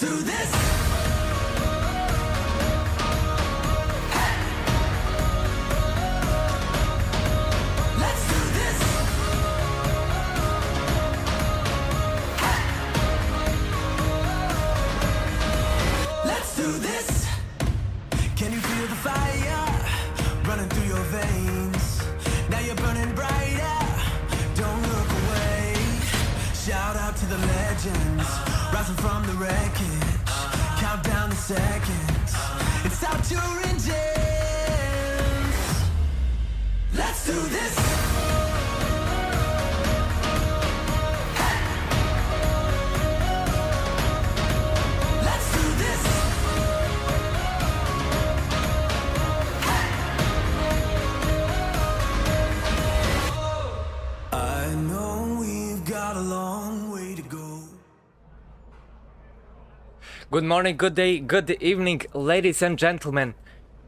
do this. Let's do this. Let's do this. Can you feel the fire running through your veins? Now you're burning brighter. Don't look away. Shout out to the legends rising from the wreckage. Count down the seconds. It's out your engines. Let's do this. Let's do this. I know we've got a long way to go. Good morning, good day, good evening, ladies and gentlemen.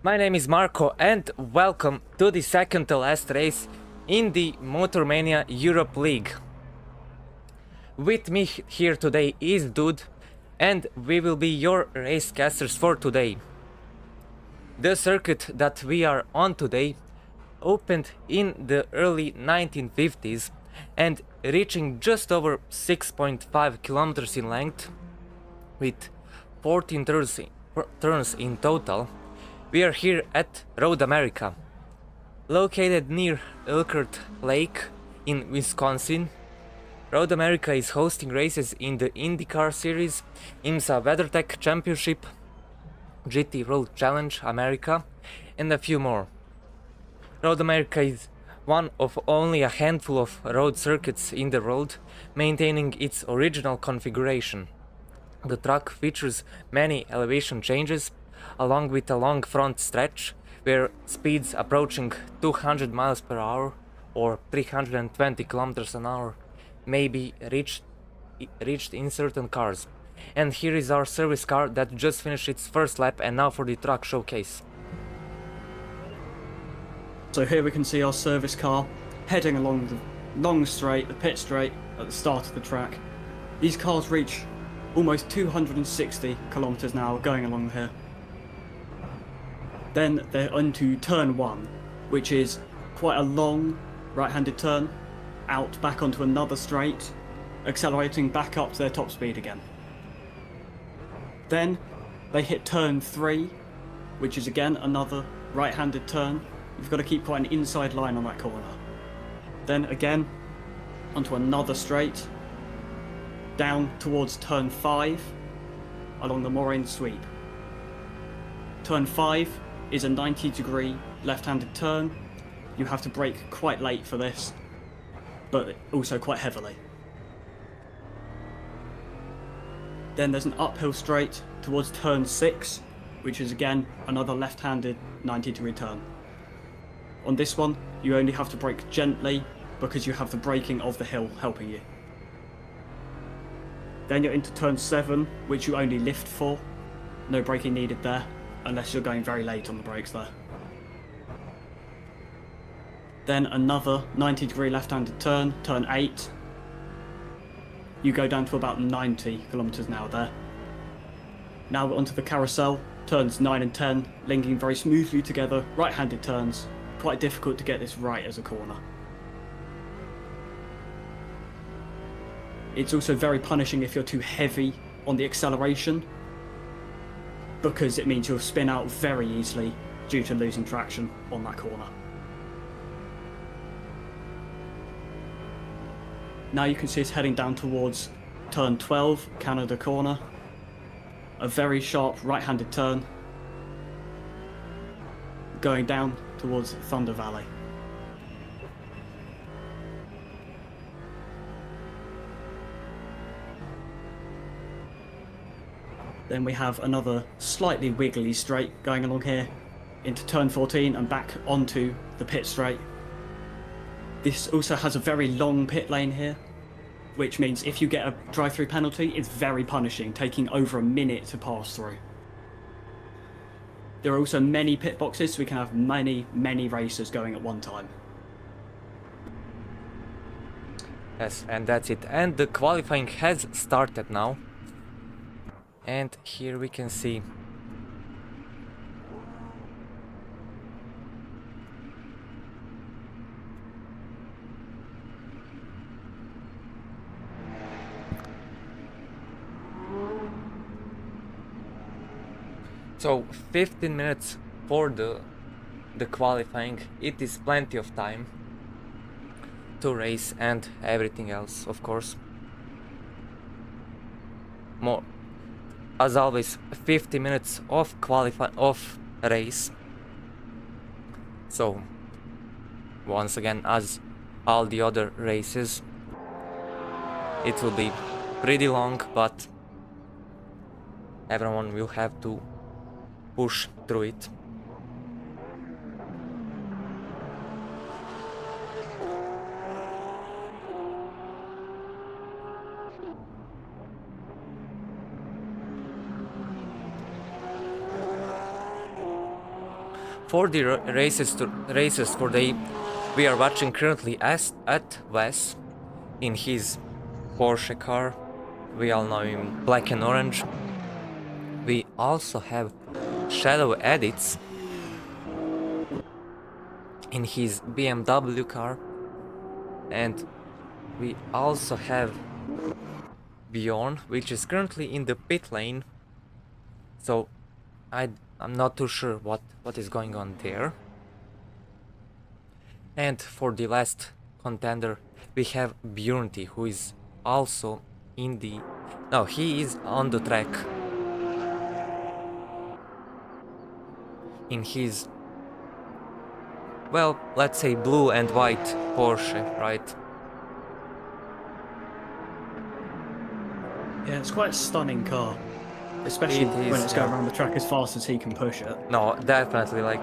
My name is Marco and welcome to the second to last race in the Mania Europe League. With me here today is Dude and we will be your racecasters for today. The circuit that we are on today opened in the early 1950s and reaching just over 6.5 kilometers in length with 14 turns in total. We are here at Road America, located near Elkhart Lake in Wisconsin. Road America is hosting races in the IndyCar Series, IMSA WeatherTech Championship, GT Road Challenge America, and a few more. Road America is one of only a handful of road circuits in the world maintaining its original configuration. The track features many elevation changes, along with a long front stretch where speeds approaching 200 miles per hour or 320 kilometers an hour may be reached in certain cars. And here is our service car that just finished its first lap, and now for the track showcase. So here we can see our service car heading along the long straight, the pit straight at the start of the track. These cars reach almost 260 kilometers an hour going along here. Then they're onto turn 1, which is quite a long right-handed turn, out back onto another straight, accelerating back up to their top speed again. Then they hit turn 3, which is again another right-handed turn. You've got to keep quite an inside line on that corner. Then again onto another straight, down towards turn 5 along the moraine sweep. Turn 5 is a 90-degree left-handed turn. You have to brake quite late for this, but also quite heavily. Then there's an uphill straight towards turn 6, which is again another left-handed 90-degree turn. On this one, you only have to brake gently because you have the braking of the hill helping you. Then you're into turn 7, which you only lift for. No braking needed there, unless you're going very late on the brakes there. Then another 90-degree left-handed turn, turn 8. You go down to about 90 kilometers an hour there. Now we're onto the carousel, turns 9 and 10, linking very smoothly together, right-handed turns. Quite difficult to get this right as a corner. It's also very punishing if you're too heavy on the acceleration, because it means you'll spin out very easily due to losing traction on that corner. Now you can see it's heading down towards turn 12, Canada corner. A very sharp right-handed turn, going down towards Thunder Valley. Then we have another slightly wiggly straight going along here into turn 14 and back onto the pit straight. This also has a very long pit lane here, which means if you get a drive-through penalty, it's very punishing, taking over a minute to pass through. There are also many pit boxes, so we can have many racers going at one time. Yes, and that's it. And the qualifying has started now. And here we can see so 15 minutes for the qualifying. It is plenty of time to race and everything else, of course. More, as always, 50 minutes of race. So once again, as all the other races, it will be pretty long, but everyone will have to push through it. For the races today, we are watching currently at Wes in his Porsche car. We all know him black and orange. We also have Shadow edits in his BMW car, and we also have Bjorn, which is currently in the pit lane. So I'm not too sure what is going on there. And for the last contender, we have Bjornty, who is also in the... No, he is on the track in his, well, let's say blue and white Porsche, right? Yeah, it's quite a stunning car, especially when it's going around the track as fast as he can push it. No, definitely. Like,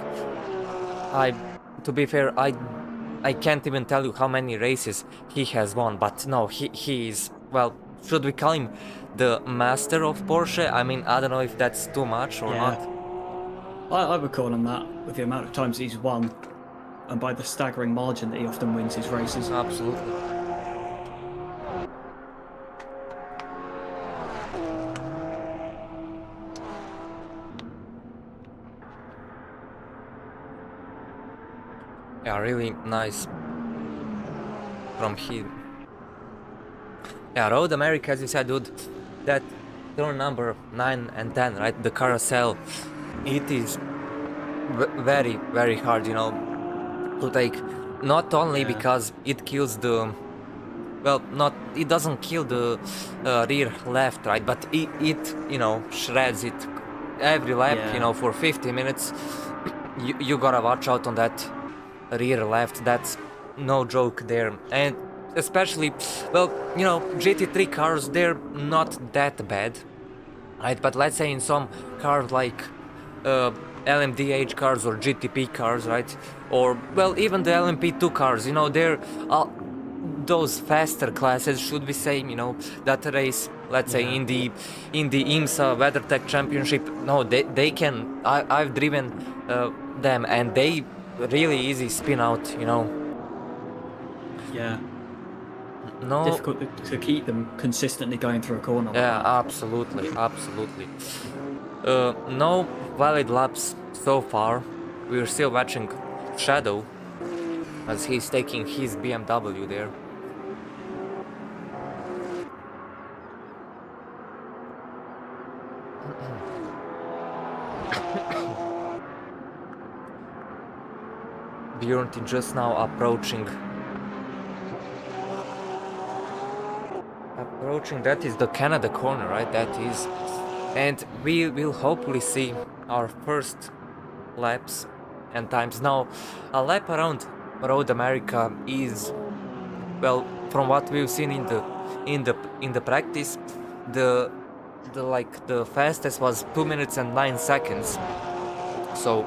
to be fair, I can't even tell you how many races he has won, but no, he is, well, should we call him the master of Porsche? I mean, I don't know if that's too much or not. I would call him that, with the amount of times he's won, and by the staggering margin that he often wins his races. Absolutely. Yeah, really nice from him. Yeah, Road America, as you said, dude, that turn number 9 and 10, right? The carousel, it is very, very hard, you know, to take. Not only because it kills the, well, it doesn't kill the rear left, right? But it you know, shreds it every lap, you know, for 50 minutes. You gotta watch out on that rear left. That's no joke there. And especially, well, you know, GT3 cars, they're not that bad, right? But let's say in some cars like LMDH cars or GTP cars, right? Or, well, even the LMP2 cars, you know, they're those faster classes, should we say, you know, that race, let's say in the IMSA WeatherTech Championship. No, they can, I've driven them, and they really easy spin out, you know. Yeah. No, difficult to keep them consistently going through a corner. Yeah, absolutely. No valid laps so far. We're still watching Shadow as he's taking his BMW there. Bjorn just now approaching, that is the Canada corner, right? That is, and we will hopefully see our first laps and times. Now, a lap around Road America is, well, from what we've seen in the practice, the fastest was 2 minutes and 9 seconds. So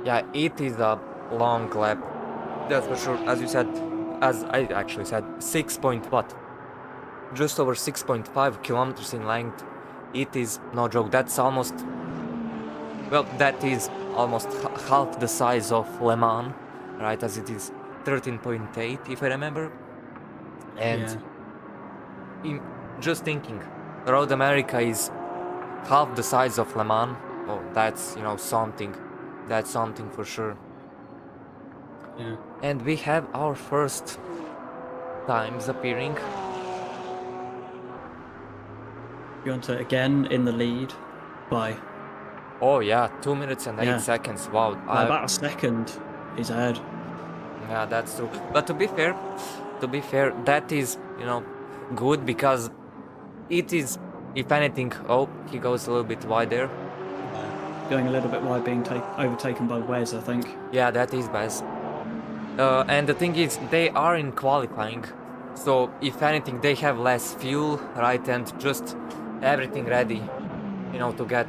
yeah, it is a long lap, that's for sure. As you said, as I actually said, just over 6.5 kilometers in length. It is no joke. That's almost, well, that is almost half the size of Le Mans, right? As it is 13.8, if I remember. And just thinking, Road America is half the size of Le Mans. Oh, that's, you know, something. That's something for sure. Yeah. And we have our first times appearing. Beyonce again in the lead by Oh yeah, 2 minutes and 8 Yeah. seconds. Wow. about a second. He's ahead. Yeah, that's true. But to be fair, that is, you know, good because it is, if anything, oh, he goes a little bit wide there. Going a little bit wide, being overtaken by Wes, I think. Yeah, that is best. And the thing is, they are in qualifying, so if anything, they have less fuel, right, and just everything ready, you know, to get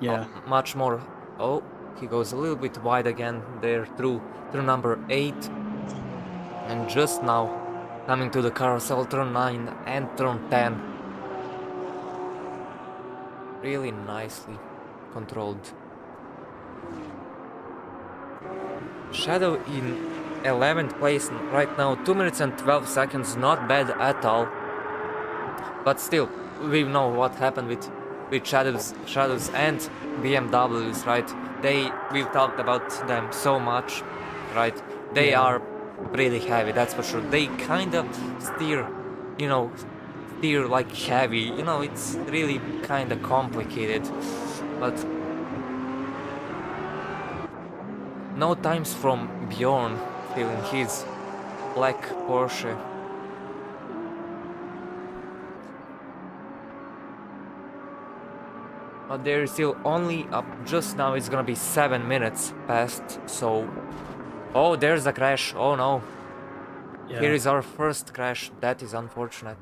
Yeah. much more. Oh, he goes a little bit wide again there through number 8, and just now coming to the carousel, turn 9 and turn 10. Really nicely controlled. Shadow in 11th place right now, 2 minutes and 12 seconds, not bad at all. But still, we know what happened with Shadows and BMWs, right? We've talked about them so much, right? They are really heavy, that's for sure. They kind of steer, you know, like heavy, you know, it's really kind of complicated, but no times from Bjorn feeling his black Porsche. But there is still only up just now, it's gonna be 7 minutes past, so... Oh, there's a crash, oh no. Yeah. Here is our first crash, that is unfortunate.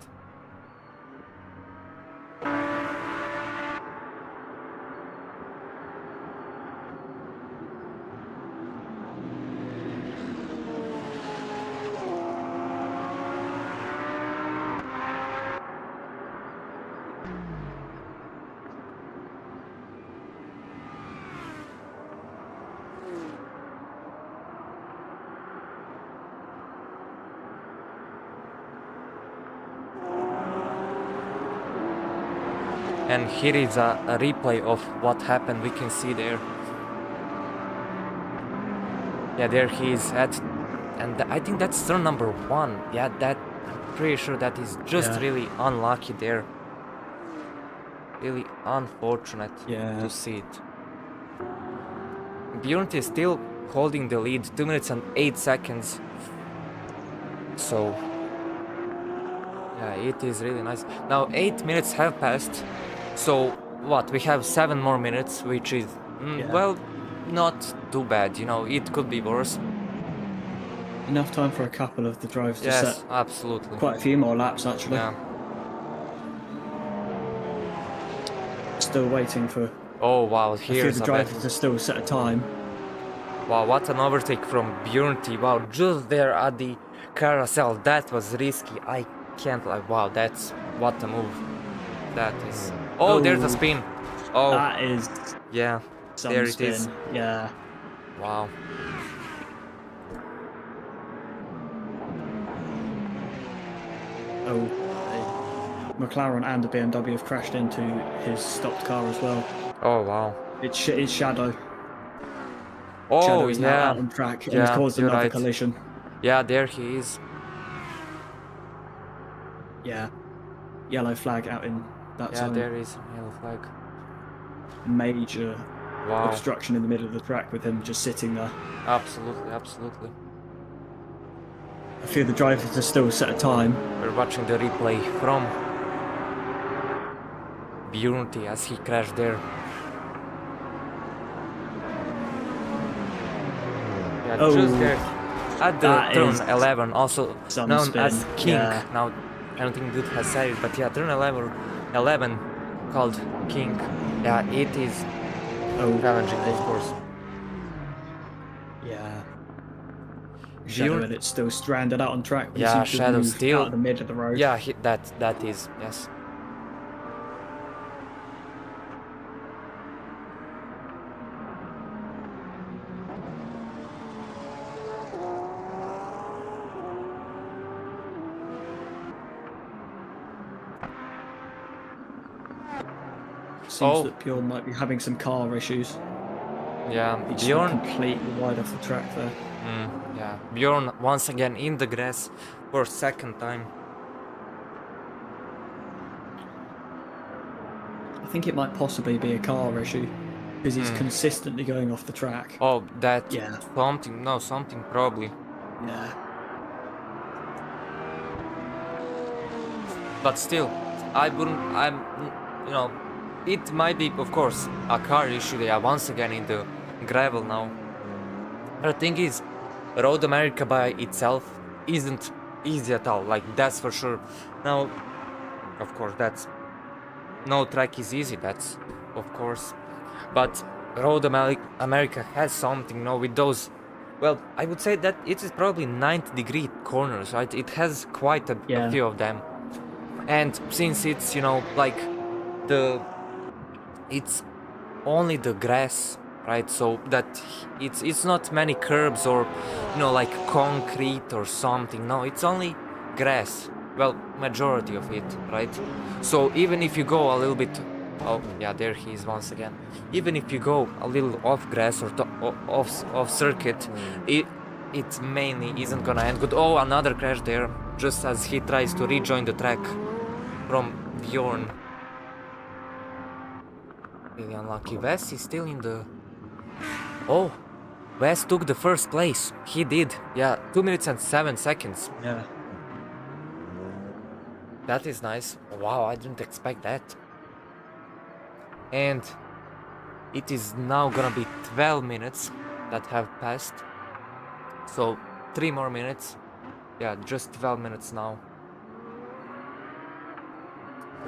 And here is a replay of what happened, we can see there. Yeah, there he is at, and I think that's turn number 1. Yeah, I'm pretty sure that is just really unlucky there. Really unfortunate to see it. Bjorn is still holding the lead, 2 minutes and 8 seconds. So, yeah, it is really nice. Now 8 minutes have passed. So, what, we have 7 more minutes, which is, well, not too bad, you know, it could be worse. Enough time for a couple of the drivers to set absolutely. quite a few more laps, actually. Yeah. Still waiting for Oh wow, a few of here's the a drivers bit. to still set a time. Wow, what an overtake from Bjorn. Wow, just there at the carousel, that was risky. I can't like, wow, that's, what a move. That is... Oh, there's a spin. Oh, That is yeah, some there spin. it is. Yeah. Wow. Oh, McLaren and the BMW have crashed into his stopped car as well. Oh wow. It's Shadow. Oh Shadow is now yeah. out on track and Yeah, has caused you're another right. collision. Yeah, there he is. Yeah. Yellow flag out in that Yeah, zone. there is yellow flag. Major Wow. obstruction in the middle of the track with him just sitting there. Absolutely, absolutely. A few of the drivers are still set a time. We're watching the replay from Bjorn as he crashed there. Yeah, Oh, just there at the that turn is 11, also some known spin, as King. yeah. Now, I don't think Dude has said it, but yeah, turn 11 called King. Yeah, it is challenging, of course. Yeah. Shadow and it's still stranded out on track. But Yeah, he seems to Shadow have moved still out of the mid of the road. Yeah, that is, yes. Seems Oh. that Bjorn might be having some car issues. Yeah, He just Bjorn. went completely wide off the track there. Yeah, Bjorn once again in the grass for second time. I think it might possibly be a car issue because he's consistently going off the track. Oh, that Yeah. something. No, something probably. Yeah. But still, I wouldn't. You know, it might be, of course, a car issue. They are once again in the gravel now. But the thing is, Road America by itself isn't easy at all. Like that's for sure. Now, of course, that's no track is easy. That's of course, but Road America has something. No, with those. Well, I would say that it is probably 90-degree corners, right? It has quite a Yeah. few of them. And since it's, like it's only the grass, right? So that it's not many curbs or, like concrete or something. No, it's only grass. Well, majority of it, right? So even if you go a little bit, oh yeah, there he is once again. Even if you go a little off grass or off circuit, it mainly isn't gonna end good. Oh, another crash there, just as he tries to rejoin the track from Bjorn. Really unlucky. Wes is still in the... Oh, Wes took the first place. He did. Yeah, 2 minutes and 7 seconds. Yeah. That is nice. Wow, I didn't expect that. And it is now gonna be 12 minutes that have passed. So 3 more minutes. Yeah, just 12 minutes now.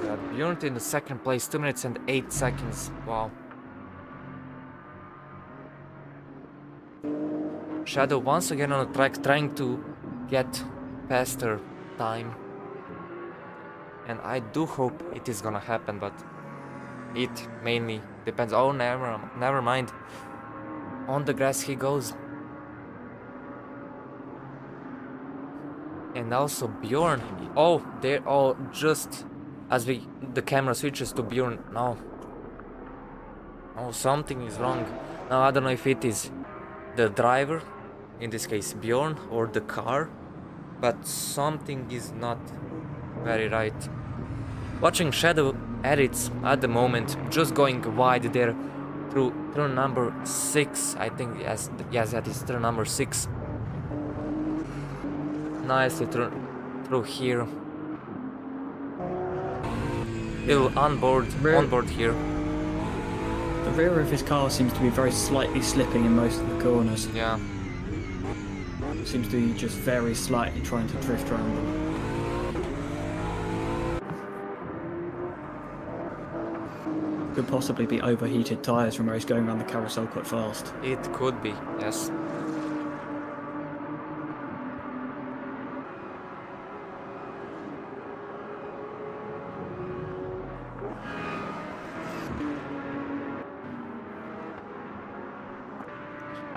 Yeah, Bjorn in the second place, 2 minutes and 8 seconds. Wow. Shadow once again on the track, trying to get faster time. And I do hope it is gonna happen, but it mainly depends. Oh, never mind. On the grass he goes. And also Bjorn. Oh, there. Oh, just as the camera switches to Bjorn. No. Oh, something is wrong. Now I don't know if it is the driver, in this case Bjorn, or the car, but something is not very right. Watching Shadow edits at the moment, just going wide there through turn number 6. I think yes, that is turn number 6. Nicely through here. Little onboard here. The rear of his car seems to be very slightly slipping in most of the corners. Yeah. Seems to be just very slightly trying to drift around them. Could possibly be overheated tyres from where he's going around the carousel quite fast. It could be, yes.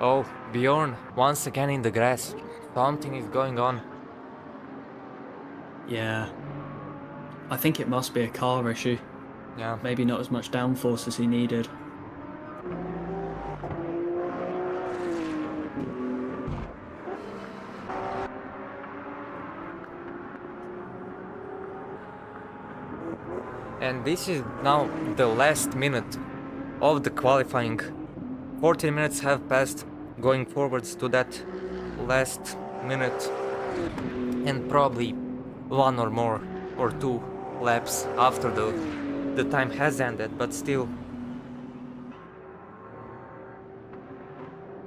Oh, Bjorn, once again in the grass. Something is going on. Yeah. I think it must be a car issue. Yeah. Maybe not as much downforce as he needed. And this is now the last minute of the qualifying. 14 minutes have passed, going forwards to that last minute. And probably 1 or more or 2 laps after the time has ended, but still.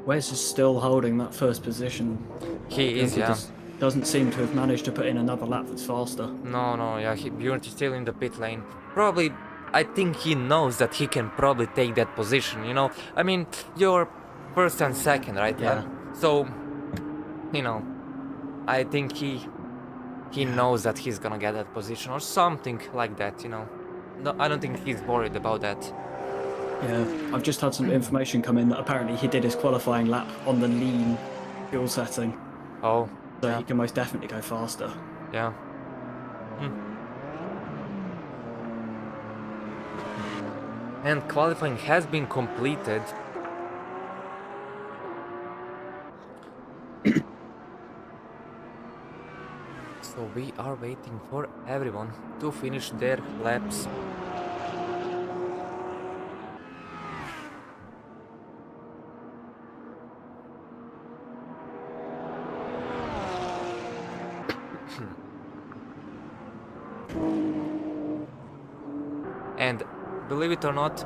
Wes is still holding that first position. He is, yeah. Doesn't seem to have managed to put in another lap that's faster. No, yeah, Bjorn is still in the pit lane. Probably, I think he knows that he can probably take that position, I mean, you're first and second, right? Yeah. So, I think he knows that he's gonna get that position or something like that, No, I don't think he's worried about that. Yeah, I've just had some information come in that apparently he did his qualifying lap on the lean fuel setting. Oh, So yeah. he can most definitely go faster. Yeah. And qualifying has been completed. So we are waiting for everyone to finish their laps. And believe it or not,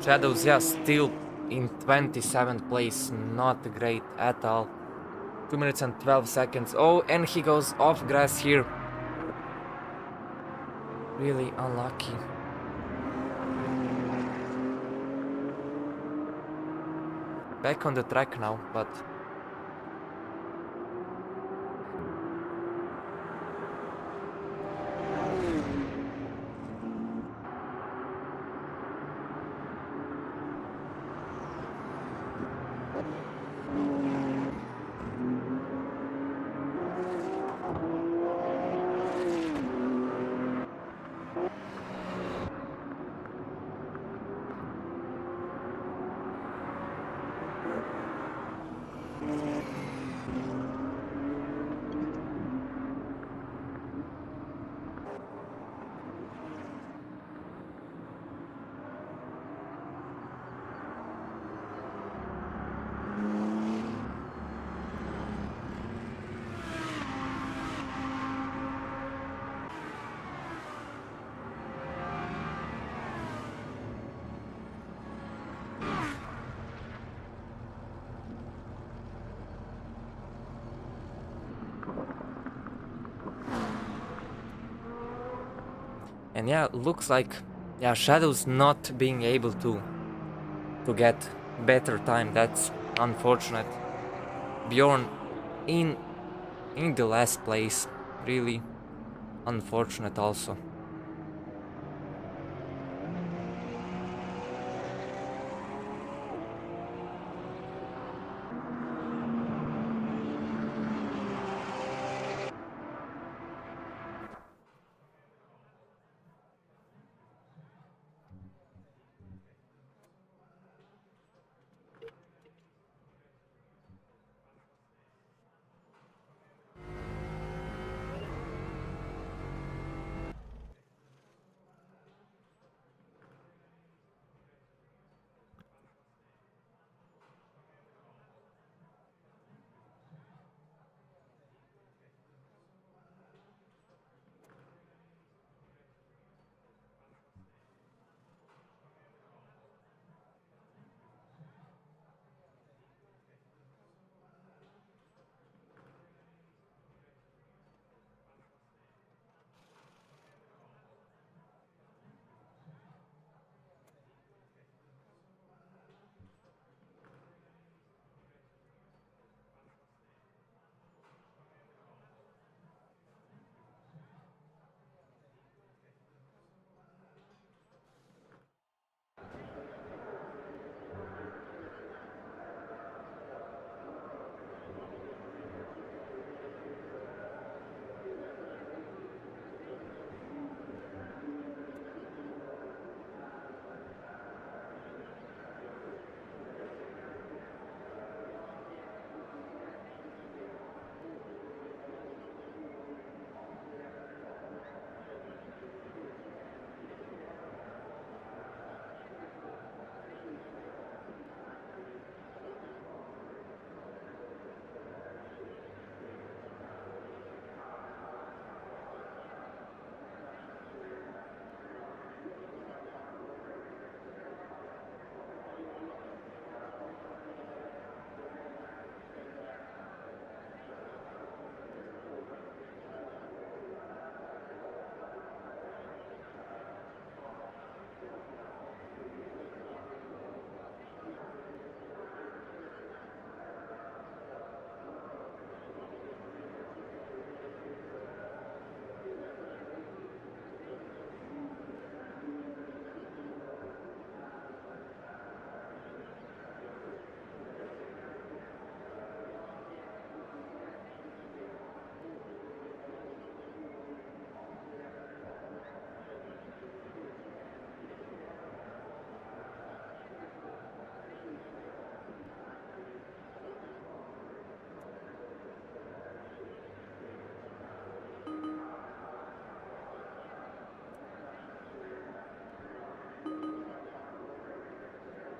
Shadows, yeah, still in 27th place, not great at all. 2 minutes and 12 seconds. Oh, and he goes off grass here. Really unlucky. Back on the track now, but and yeah, looks like Shadows not being able to get better time. That's unfortunate. Bjorn in the last place, really unfortunate also.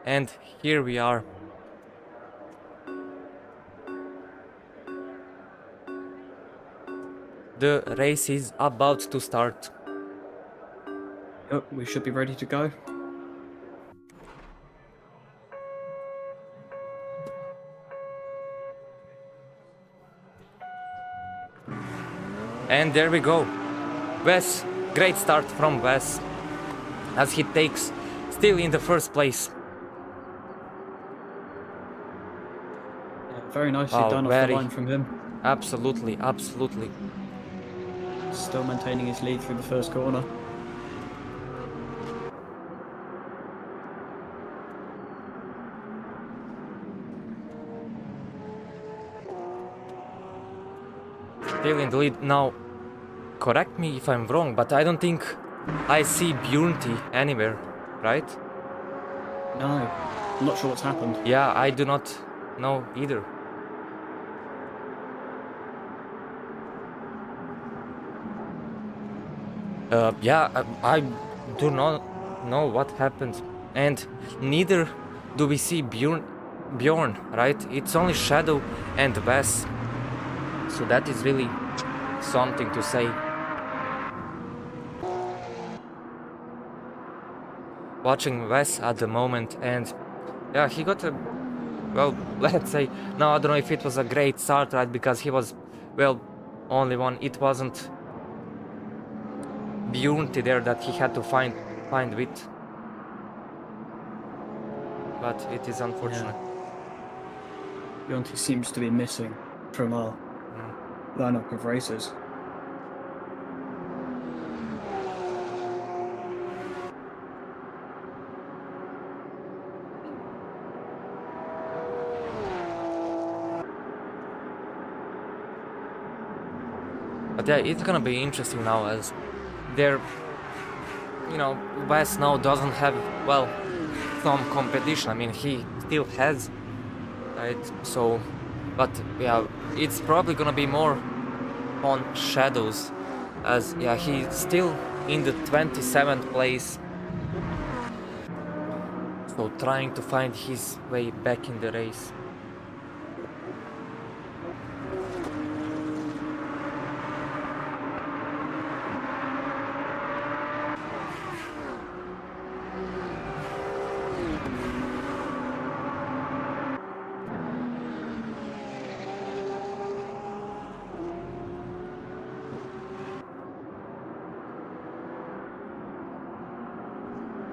And here we are. The race is about to start. Yep, we should be ready to go. And there we go. Wes, great start from Wes, as he takes still in the first place. Yeah, very nicely done off the line from him. Absolutely, absolutely. Still maintaining his lead through the first corner. Still in the lead. Now, correct me if I'm wrong, but I don't think I see Bjornty anywhere, right? No, I'm not sure what's happened. Yeah, I do not know either. Yeah, I do not know what happened, and neither do we see Bjorn, right? It's only Shadow and Wes, so that is really something to say. Watching Wes at the moment, and yeah, he got a, well, let's say, now I don't know if it was a great start, right? Because he was, well, only one. It wasn't Bjornty there that he had to find with, but it is unfortunate. Bjornty seems to be missing from our lineup of racers. But yeah, it's gonna be interesting now, as there, you know, Wes now doesn't have, well, some competition. I mean, he still has, right? So, but yeah, it's probably gonna be more on Shadows, as yeah, he's still in the 27th place, so trying to find his way back in the race.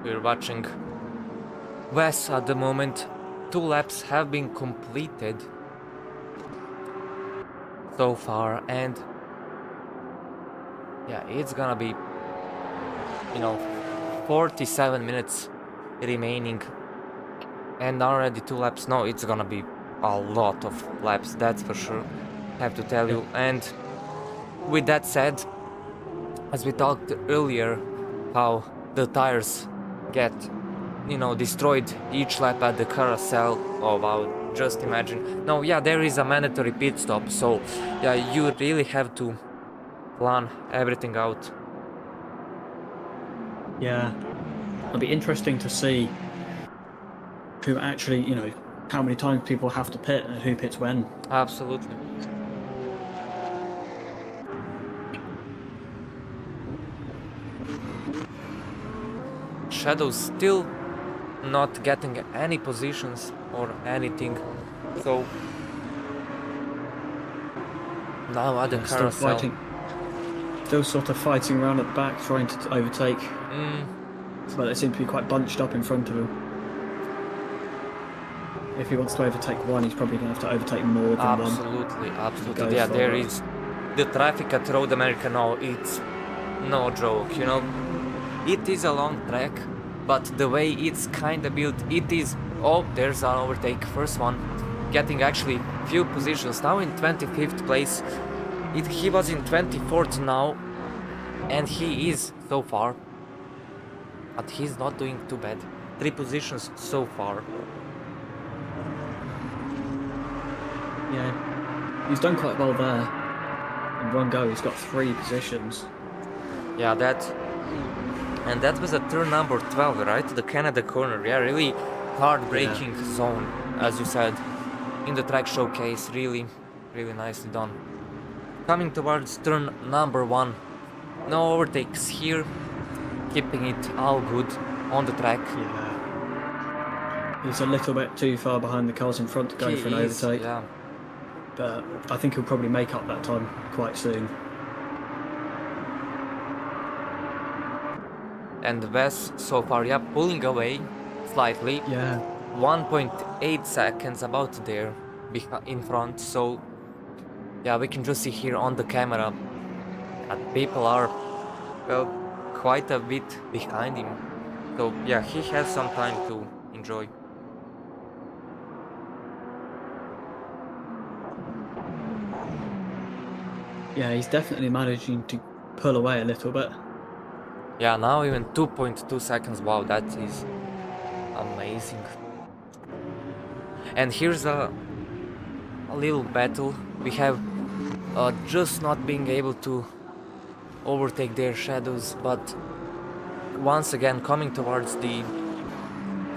We're watching Wes at the moment. 2 laps have been completed so far, and yeah, it's gonna be, you know, 47 minutes remaining, and already 2 laps. No, it's gonna be a lot of laps, that's for sure, have to tell you. And with that said, as we talked earlier, how the tires get, you know, destroyed each lap at the carousel. Oh wow, just imagine. No, yeah, there is a mandatory pit stop, so yeah, you really have to plan everything out. Yeah, it'll be interesting to see who actually, you know, how many times people have to pit and who pits when. Absolutely. Shadow's still not getting any positions or anything, so now at the carousel. Still sort of fighting around at the back, trying to overtake. But they seem to be quite bunched up in front of him. If he wants to overtake one, he's probably going to have to overtake more than one. Absolutely. Yeah, there is the traffic at Road America now. It's no joke, you know. It is a long track, but the way it's kind of built, it is... Oh, there's an overtake. First one, getting actually few positions. Now in 25th place. He was in 24th now, and he is so far. But he's not doing too bad. 3 positions so far. Yeah, he's done quite well there. In one go, he's got 3 positions. Yeah, that... And that was a turn number 12, right? The Canada corner. Yeah, really hard braking zone, as you said, in the track showcase. Really, really nicely done. Coming towards turn number 1. No overtakes here, keeping it all good on the track. Yeah. He's a little bit too far behind the cars in front to go for an overtake. Yeah. But I think he'll probably make up that time quite soon. And Wes so far, yeah, pulling away slightly. Yeah. 1.8 seconds about there in front. So yeah, we can just see here on the camera that people are, well, quite a bit behind him. So yeah, he has some time to enjoy. Yeah, he's definitely managing to pull away a little bit. Yeah, now even 2.2 seconds. Wow, that is amazing. And here's a little battle. We have just not being able to overtake their shadows, but once again coming towards the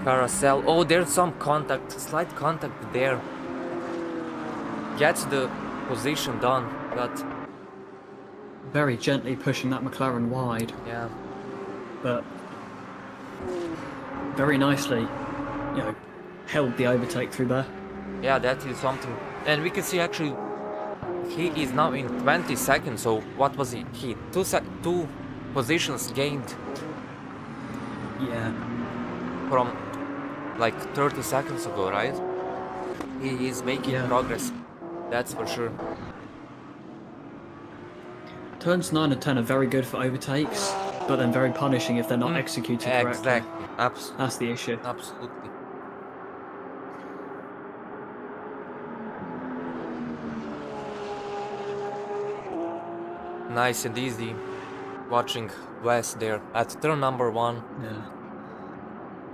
carousel. Oh, there's some contact, slight contact there. Gets the position done, but Very gently pushing that McLaren wide, yeah, but very nicely, held the overtake through there. yeah, that is something. And we can see actually he is now in 20 seconds. So what was he? He two positions gained Yeah. from like 30 seconds ago, right? He is making progress, that's for sure. Turns 9 and 10 are very good for overtakes, but then very punishing if they're not executed correctly. Exactly, That's the issue. absolutely. Nice and easy watching Wes there at turn number 1. Yeah.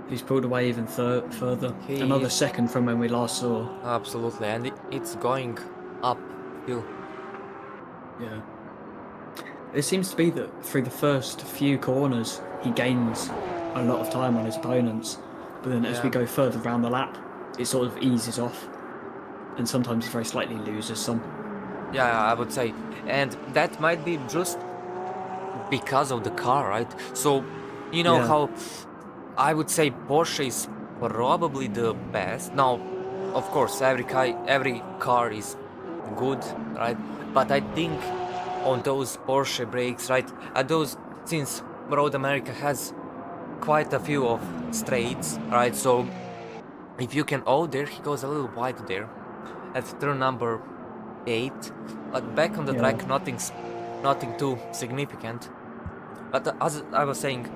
He's pulled away even further. He Another is. second from when we last saw. Absolutely, and it's going up still. Yeah. It seems to be that through the first few corners, he gains a lot of time on his opponents, but then as we go further around the lap, it sort of eases off, and sometimes he very slightly loses some. Yeah, I would say, and that might be just because of the car, right? So, you know how I would say Porsche is probably the best. Now, of course, every car is good, right? But I think on those Porsche brakes, right? At those, since Road America has quite a few of straights, right? So if you can, oh, there he goes a little wide there at turn number 8, but back on the track, nothing too significant. But as I was saying,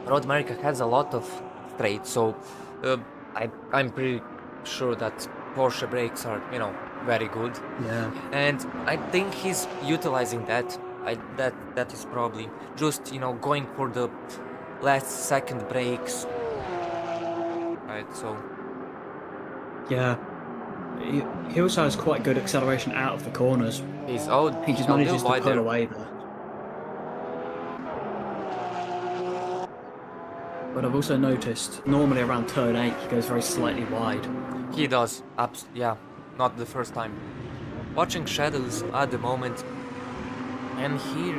Road America has a lot of straights, so I'm pretty sure that Porsche brakes are, very good. Yeah. And I think he's utilizing that. That is probably just, going for the last second breaks. Right, so. Yeah. He also has quite good acceleration out of the corners. He just manages to pull away there. But I've also noticed, normally around turn 8, he goes very slightly wide. He does, yeah, not the first time. Watching shadows at the moment, and here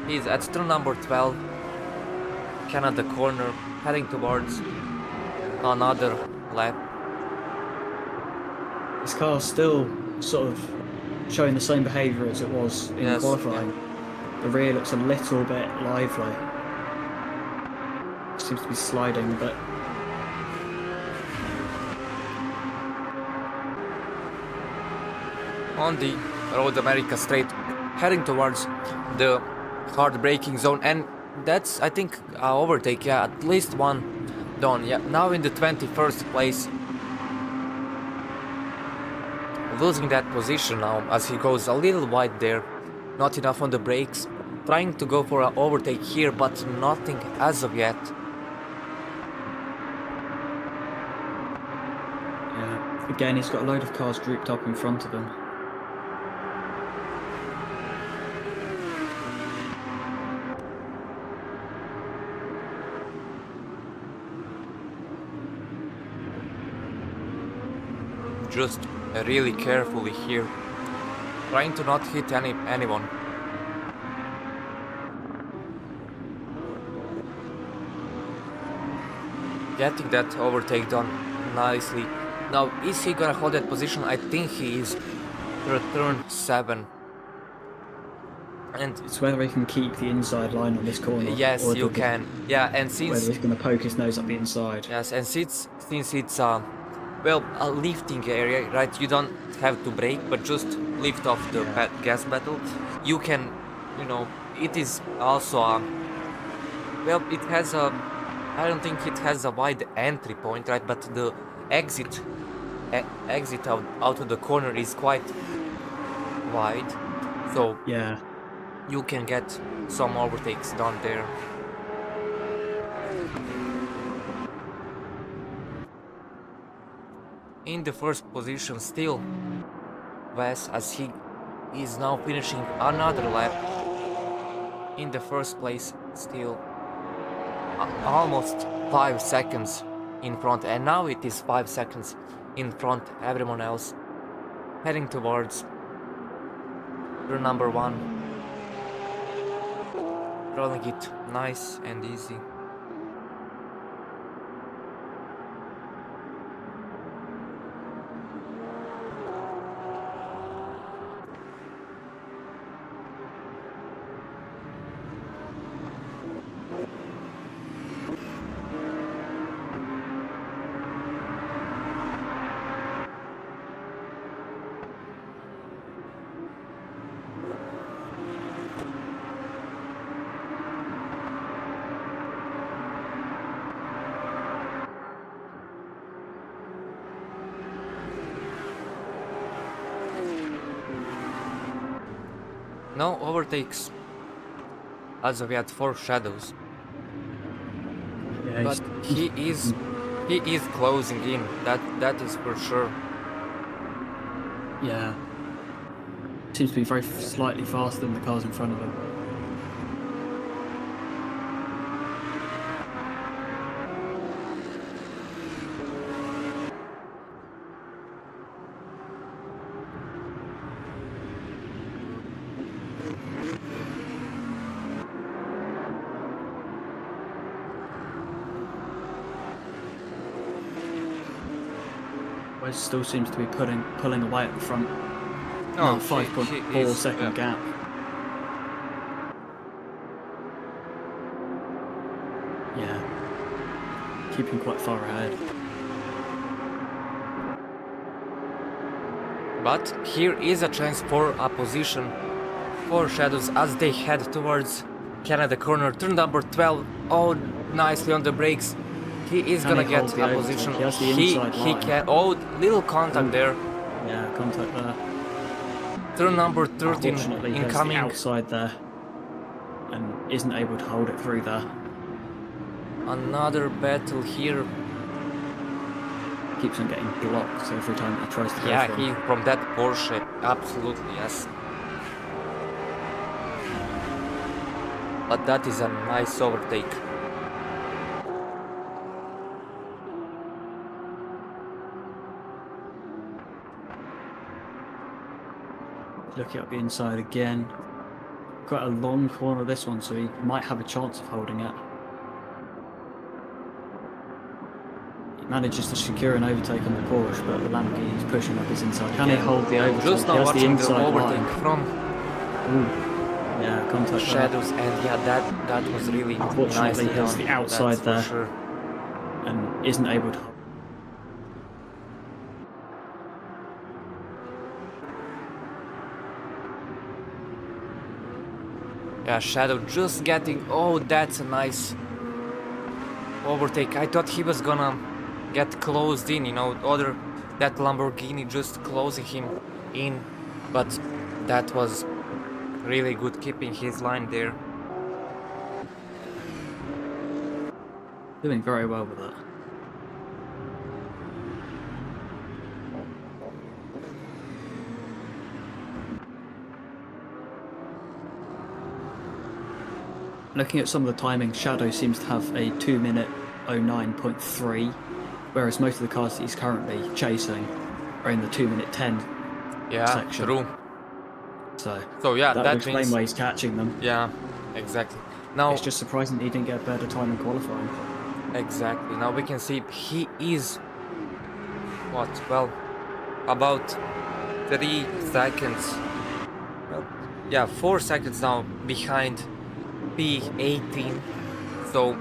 he's at turn number 12, Canada corner, heading towards another lap. His car's still sort of showing the same behaviour as it was in qualifying. Yeah. The rear looks a little bit lively. Seems to be sliding, but on the Road America straight, heading towards the hard braking zone, and that's, I think, overtake. Yeah, at least one done. Yeah, now in the 21st place, losing that position now as he goes a little wide there, not enough on the brakes, trying to go for an overtake here, but nothing as of yet. Again, he's got a load of cars grouped up in front of him. just really carefully here, trying to not hit anyone. Getting that overtake done nicely. Now, is he gonna hold that position? I think he is. Turn 7. And It's whether he can keep the inside line on this corner. yes, or you can. Yeah, and Whether since he's going to poke his nose up the inside. yes, and since it's well, a lifting area, right? You don't have to brake, but just lift off the gas pedal. You can, you know, it is also well, it has a, I don't think it has a wide entry point, right? But the exit out of the corner is quite wide, so Yeah. you can get some overtakes done there. In the first position still Wes, as he is now finishing another lap in the first place, still almost 5 seconds in front, and now it is 5 seconds in front everyone else, heading towards turn number 1, rolling it nice and easy. No overtakes as of yet for Shadows, Yeah, but he is closing in. That is for sure. Yeah. Seems to be very slightly faster than the cars in front of him. Wes still seems to be pulling away at the front. No, 5.4 second gap. Yeah. Keeping quite far ahead. But here is a chance for a position for Shadows as they head towards Canada corner, turn number 12. Oh, nicely on the brakes. He is gonna get a position. He has the inside line. Can. Oh, little contact there. Yeah, contact there. Turn number 13 Unfortunately, he has the incoming. outside there and isn't able to hold it through there. Another battle here. Keeps on getting blocked every time he tries to go Yeah, for he him. from that Porsche. Absolutely, yes. But that is a nice overtake. Looking up the inside again. Quite a long corner this one, so he might have a chance of holding it. He manages to secure an overtake on the Porsche, but the Lamborghini is pushing up his inside. Can he hold the overtake? Just He now has the watching the inside overtake line. from Ooh. Yeah, contact there. Shadows, and yeah, that was really Unfortunately, nicely he has done. the outside that's for there. sure. And isn't able to. Yeah, Shadow just getting. Oh, that's a nice overtake. I thought he was gonna get closed in, you know, that Lamborghini just closing him in, but that was really good, keeping his line there. Doing very well with that. Looking at some of the timing, Shadow seems to have a 2-minute 09.3, whereas most of the cars that he's currently chasing are in the 2 minute 10 Yeah, section. true. So Yeah, that would that explain means why he's catching them. yeah, exactly. Now It's just surprising that he didn't get better time in qualifying. exactly. Now we can see he is what? Well, about 3 seconds. Well, yeah, 4 seconds now behind P18. So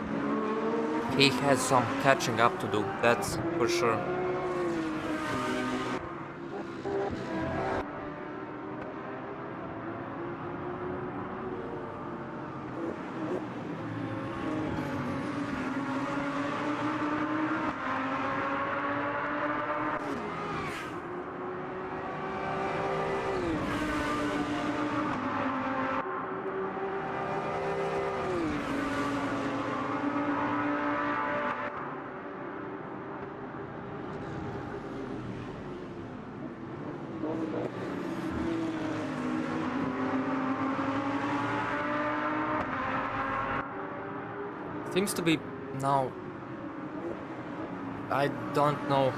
he has some catching up to do. That's for sure. Seems to be now. I don't know,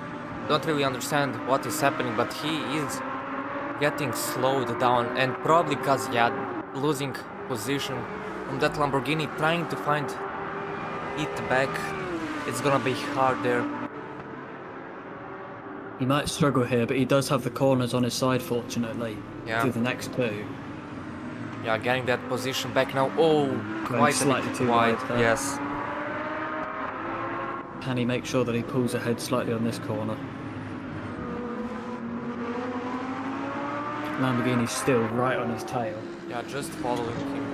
don't really understand what is happening, but he is getting slowed down, and probably because yeah, losing position on that Lamborghini, trying to find it back, it's gonna be hard there. He might struggle here, but he does have the corners on his side, fortunately, Yeah. through the next two. Yeah, getting that position back now. Oh, quite a slightly bit too wide. wide there. Yes. Can he make sure that he pulls ahead slightly on this corner? Lamborghini's still right on his tail. Yeah, just following him.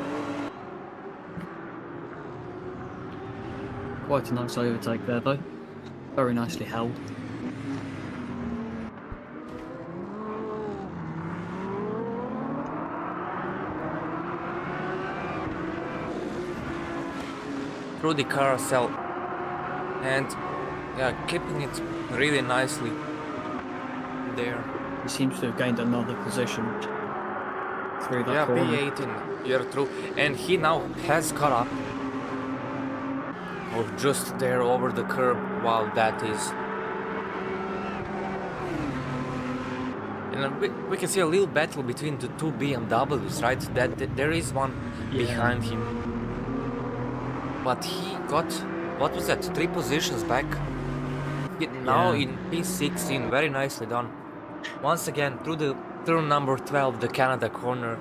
Quite a nice overtake there, though. Very nicely held. Through the carousel, and yeah, keeping it really nicely there. He seems to have gained another position through that Yeah, corner. P18, you're true, and he now has caught up. Oh, just there over the curb. Wow, that is. And we can see a little battle between the two BMWs, right? That there is one behind him. But he got, what was that, 3 positions back? Now in P16, very nicely done. Once again, through the turn number 12, the Canada corner.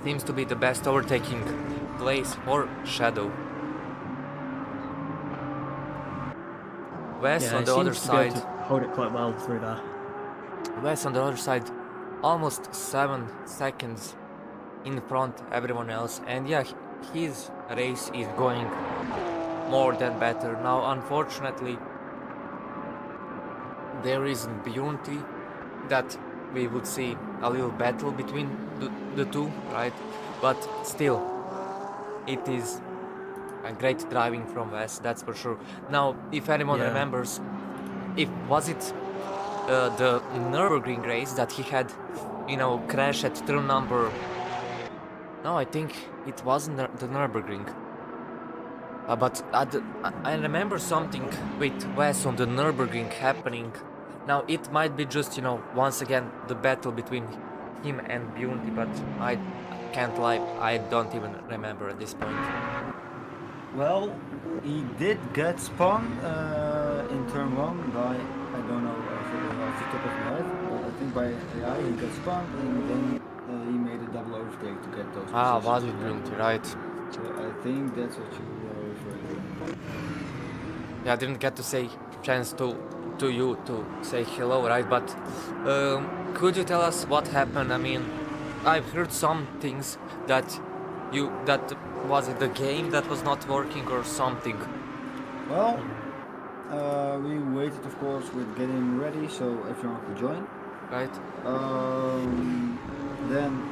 Seems to be the best overtaking place for Shadow. Wes on he the other seems to be able side. to hold it quite well through there. Wes on the other side, almost 7 seconds in front of everyone else. And yeah, his race is going more than better. Now, unfortunately, there is Beauty that we would see a little battle between the two, right? But still, it is a great driving from Wes, that's for sure. Now, if anyone remembers, was it the Nürburgring race that he had, crash at turn number. No, I think it wasn't the Nürburgring. But I remember something with Wes on the Nürburgring happening. Now it might be just, once again the battle between him and Beauty, but I can't lie, I don't even remember at this point. Well, he did get spun in turn 1 by, I don't know off the top of my head, but I think by AI he got spun and then he made a double overtake to get those positions. Was it Beauty, right? So I think that's what you were referring to. Yeah, I didn't get to say chance to you to say hello, right? But could you tell us what happened? I mean, I've heard some things that was it the game that was not working or something? Well, we waited of course with getting ready so everyone could join. Right. Then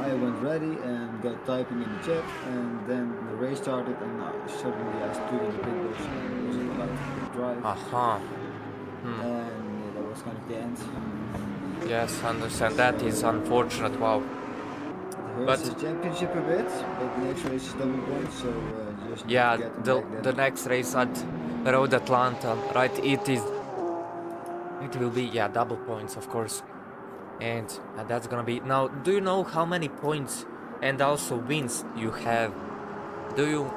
I went ready and got typing in the chat, and then the race started, and suddenly I stood in the pit box and wasn't allowed to drive. And that was kind of the end. Yes, understand. That is unfortunate. Wow. It hurts the championship a bit, but the next race is double points, so just need to get them back the then. next race at Road Atlanta, right? It is It will be, yeah, double points, of course. And that's gonna be... Now, do you know how many points and also wins you have? Do you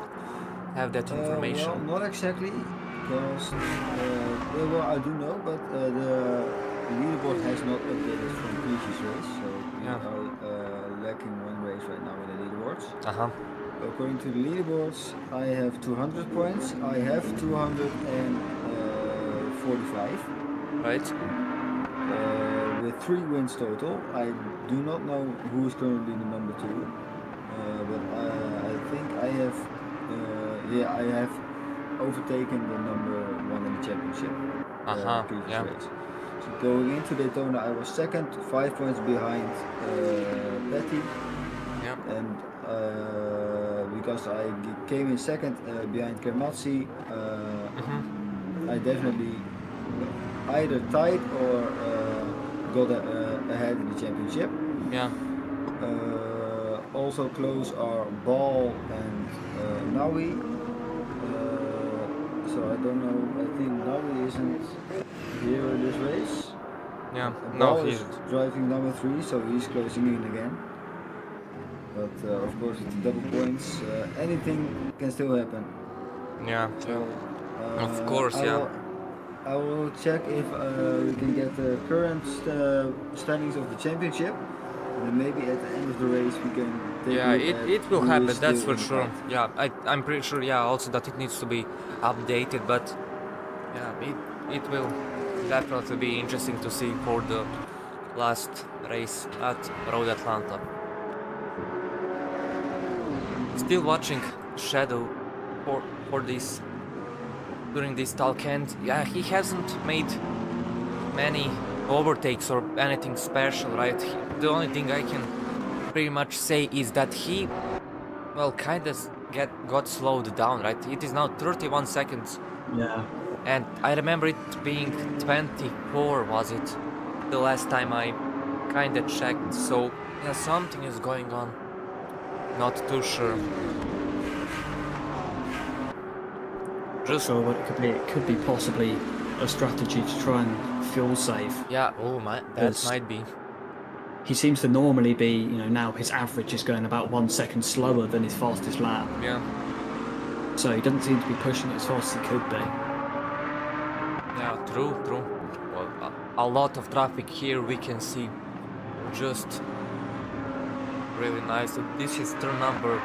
have that information? Well, not exactly, because well, I do know, but the leaderboard has not updated from previous race, so we Yeah. are lacking one race right now in the leaderboards. Uh-huh. According to the leaderboards, I have 200 points. I have 245 Right? with 3 wins total. I do not know who is currently the number 2, but I think I have. I have overtaken the number 1 in the championship. Previous yeah. race. So going into Daytona, I was second, 5 points behind Petty. Yeah. And because I came in second behind Kermatsi, I definitely either tied or got ahead in the championship. Yeah. Also close are Ball and Naui. So I don't know. I think Naui isn't here in this race. Yeah. Ball No, is driving number 3, so he's closing in again. But of course, with the double points, anything can still happen. Yeah. So, Of course, yeah. I will check if we can get the current standings of the championship. And then maybe at the end of the race we can take Yeah, a look at it will who happen, is that's still for in the sure. fight. Yeah, I'm pretty sure, yeah, also that it needs to be updated, but yeah, it will definitely be interesting to see for the last race at Road Atlanta. Still watching Shadow for this during this talk, and yeah, he hasn't made many overtakes or anything special, right? The only thing I can pretty much say is that he, well, kind of got slowed down, right? It is now 31 seconds. Yeah. And I remember it being 24, was it? The last time I kind of checked. So, yeah, something is going on. Not too sure. Just... Sure what it could be. It could be possibly a strategy to try and fuel save. Yeah, oh my, that might be. He seems to normally be, now his average is going about 1 second slower than his fastest lap. Yeah. So he doesn't seem to be pushing it as fast as he could be. Yeah, true. Well, a lot of traffic here we can see. Just really nice. This is turn number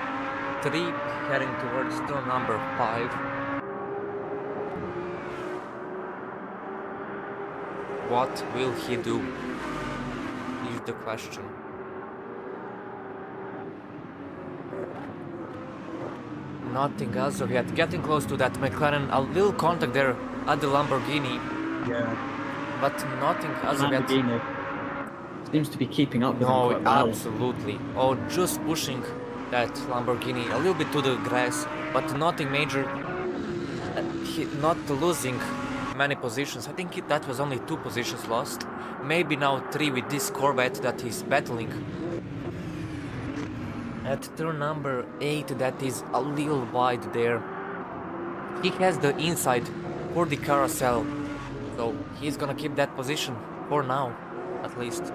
3, heading towards turn number 5. What will he do? Is the question. Nothing as of yet. Getting close to that McLaren. A little contact there at the Lamborghini. Yeah. But nothing as of yet. Lamborghini seems to be keeping up with him No, quite well. absolutely. Oh, just pushing that Lamborghini a little bit to the grass, but nothing major. Not losing many positions. I think that was only 2 positions lost. Maybe now 3 with this Corvette that he's battling. At turn number 8, that is a little wide there. He has the inside for the carousel, so he's gonna keep that position for now, at least.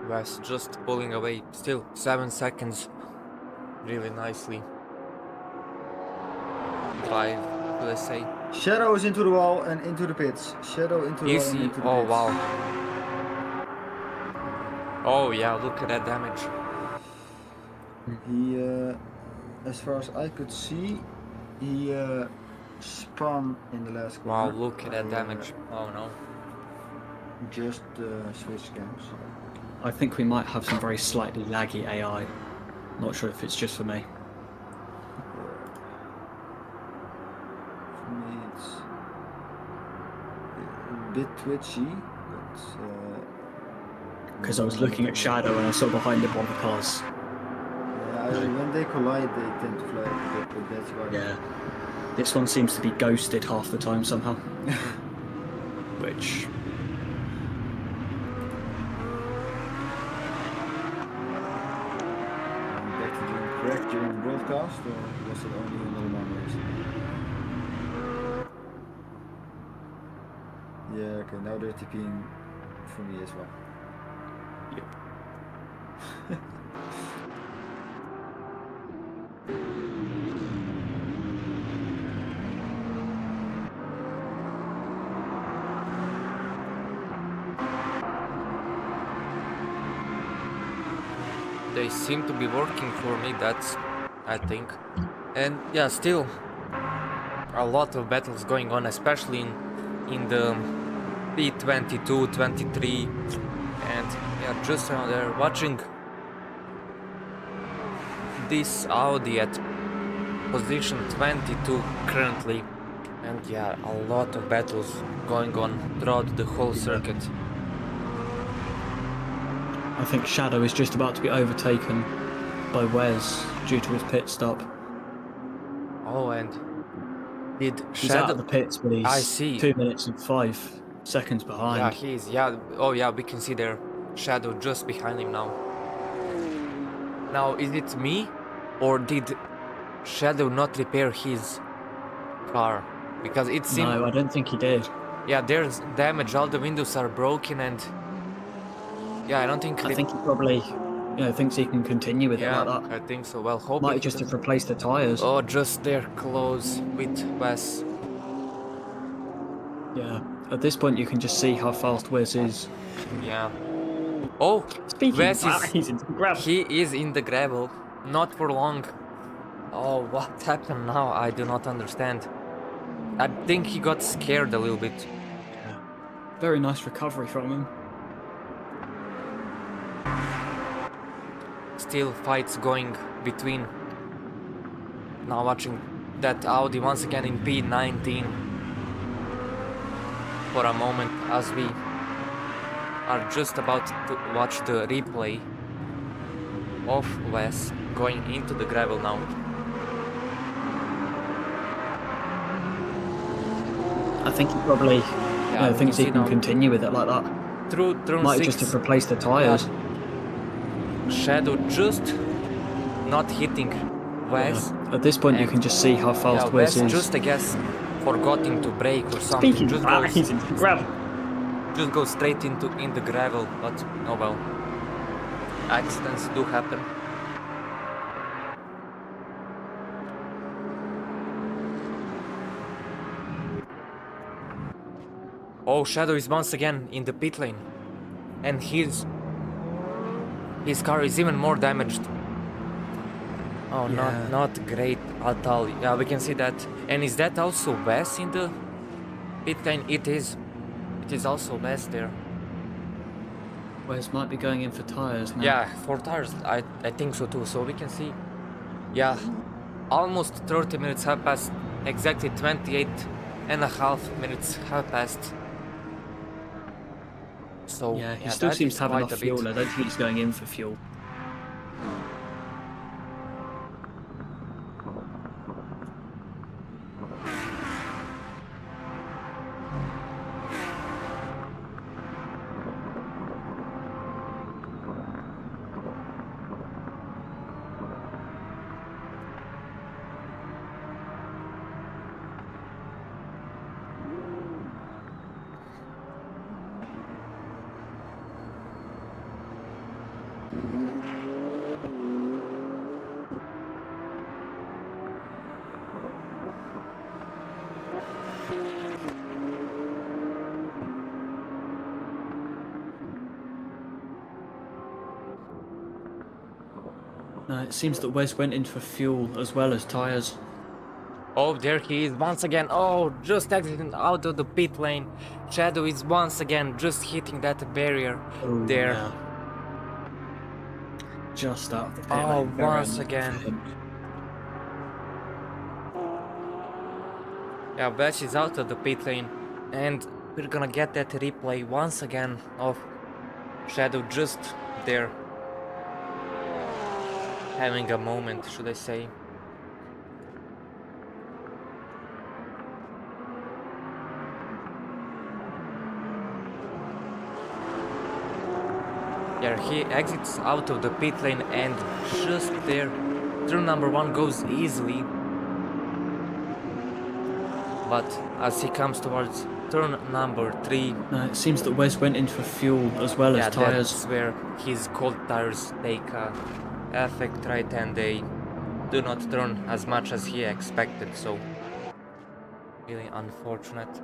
Wes just pulling away, still 7 seconds, really nicely. Drive, let's say. Shadow is into the wall and into the pits. Shadow into the wall and Easy, into the oh pits. wow. Oh yeah, look at that damage. He, as far as I could see, he spun in the last Wow, corner. look at that damage. Oh no. just switch camps. I think we might have some very slightly laggy AI. Not sure if it's just for me. For me, it's a bit twitchy, but. Because I was looking at Shadow and I saw behind him one of the cars. Yeah, when they collide, they tend to fly a bit, but that's why. Yeah. This one seems to be ghosted half the time somehow. Which... Back to doing correct during the broadcast, or was it only in the long race? Yeah, okay, now they're TPing for me as well. Yep. They seem to be working for me, that's, I think. And yeah, still a lot of battles going on, especially in the P22, 23, and yeah, just around there, watching this Audi at position 22 currently, and yeah, a lot of battles going on throughout the whole circuit. I think Shadow is just about to be overtaken by Wes due to his pit stop. Oh, and did He's Shadow... out of the pits, but he's I see. 2 minutes and 5 seconds behind. Yeah, he is. Yeah. Oh, yeah. We can see their Shadow just behind him now. Now, is it me, or did Shadow not repair his car? Because it seems... No, I don't think he did. Yeah, there's damage. All the windows are broken, and yeah, I don't think. I think he probably, thinks he can continue with it like that. I think so. Well, hopefully. Might just have replaced the tyres. Oh, just they're close with Wes. Yeah. At this point, you can just see how fast Wes is. Yeah. Oh, Speaking Wes of that, is... he's in the gravel. He is in the gravel. Not for long. Oh, what happened now? I do not understand. I think he got scared a little bit. Yeah. Very nice recovery from him. Still fights going between. Now watching that Audi once again in P19 for a moment, as we are just about to watch the replay of Wes going into the gravel now. I think he probably thinks he can continue with it like that. Through Might just have replaced the tyres. Shadow just not hitting Wes. Yeah. At this point, you can just see how fast Wes is. Just, I guess, forgetting to brake or something. Speaking of that, he's in the gravel. Just go straight in the gravel, but oh well. Accidents do happen. Oh, Shadow is once again in the pit lane, and his car is even more damaged. Oh, Yeah. not great at all. Yeah, we can see that. And is that also Wes in the pit lane? It is. It is also Wes there. Wes might be going in for tyres now. Yeah, for tires, I think so too. So we can see, yeah, almost 30 minutes have passed. Exactly 28.5 minutes have passed. So Yeah, he still that seems is to have quite enough a bit. fuel. I don't think he's going in for fuel. No, it seems that Wes went in for fuel as well as tyres. Oh, there he is once again. Oh, just exiting out of the pit lane. Shadow is once again just hitting that barrier there. Yeah. Just out of the pit Oh, lane. Very once unlucky again. for him. Yeah, Bash is out of the pit lane, and we're gonna get that replay once again of Shadow just there. Having a moment, should I say. Yeah, he exits out of the pit lane and just there, turn number 1 goes easily. But as he comes towards turn number 3, It seems that Wes went in for fuel as well yeah, as tyres. that's where his cold tires take effect, right, and they do not turn as much as he expected, so really unfortunate.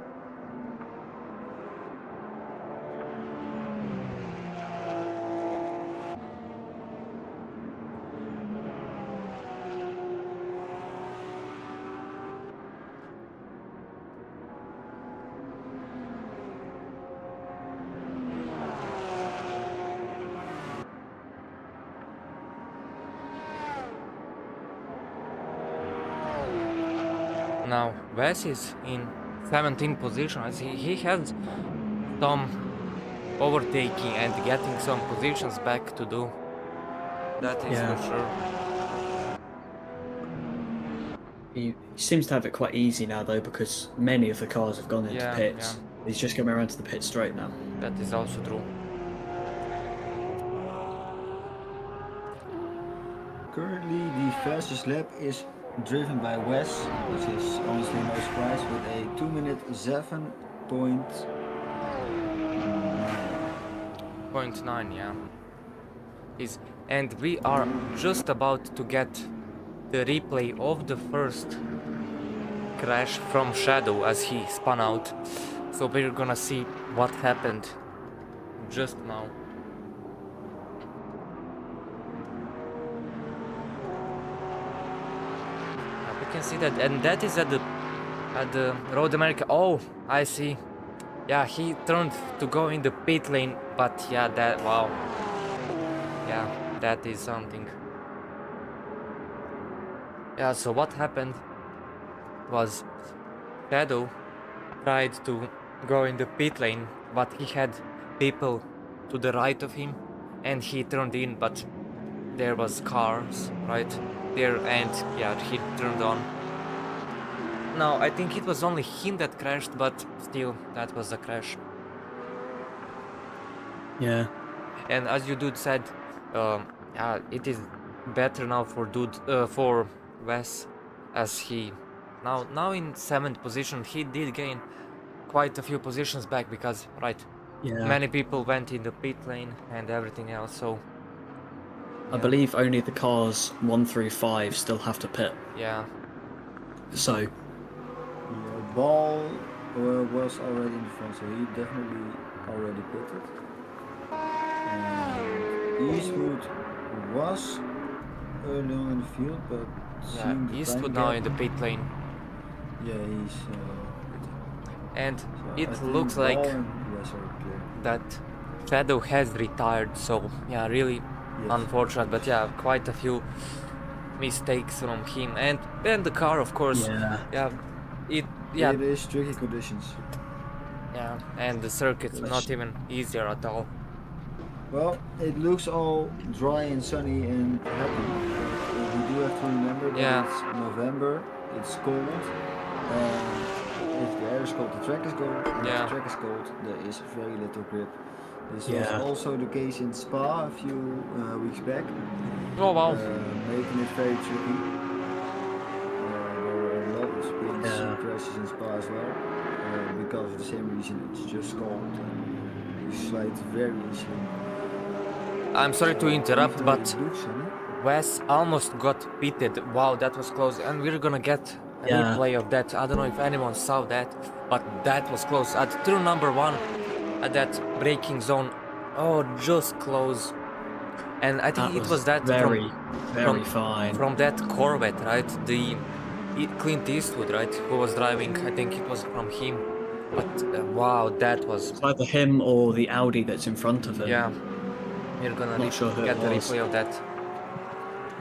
Now Wes is in 17th position as he has some overtaking and getting some positions back to do. That is Yeah. for sure. He seems to have it quite easy now though, because many of the cars have gone into Yeah, pits. He's just coming around to the pit straight now. That is also true. Currently, the fastest lap is driven by Wes, which is honestly no surprise, with a 2-minute 7.9. 0.9, yeah. And we are just about to get the replay of the first crash from Shadow as he spun out. So we're gonna see what happened just now. We can see that, and that is at the Road America. Oh, I see. Yeah, he turned to go in the pit lane, but yeah, that, wow. Yeah, that is something. Yeah, so what happened was Shadow tried to go in the pit lane, but he had people to the right of him, and he turned in, but there was cars right there, and yeah, he turned on. Now, I think it was only him that crashed, but still, that was a crash. Yeah. And as you dude said, yeah, it is better now for for Wes, as he now in 7th position. He did gain quite a few positions back because Yeah. many people went in the pit lane and everything else. So I believe only the cars 1 through 5 still have to pit. yeah, So The ball was already in front, so he definitely already pitted. And Eastwood was early on in the field, but seeing the Eastwood time now gap, in the pit lane, yeah, he's and so it I think looks like Ball and Wes are clear. that Shadow has retired. So yeah, really Yes. unfortunate, but yeah, quite a few mistakes from him, and then the car, of course. yeah. Yeah, It is tricky conditions. yeah, and the circuit's not even easier at all. Well, it looks all dry and sunny and happy. But we do have to remember that Yeah. it's November, it's cold, and if the air is cold, the track is cold, and if Yeah. the track is cold, there is very little grip. This Yeah. was also the case in Spa a few weeks back, Oh wow. making it very tricky. There were a lot of spins Yeah. and crashes in Spa as well, because of the same reason. It's just cold and you slide very easily. I'm sorry to interrupt, Even but though it looks sunny, Wes almost got pitted. Wow, that was close, and we're gonna get a Yeah. replay of that. I don't know if anyone saw that, but that was close. At turn number 1, at that braking zone, oh, just close. And I think That it was that very, very from fine. from that Corvette, right? The Clint Eastwood, right? Who was driving? I think it was from him. But wow, that was It's either him or the Audi that's in front of him. yeah. We're gonna Not sure who it get the was. replay of that.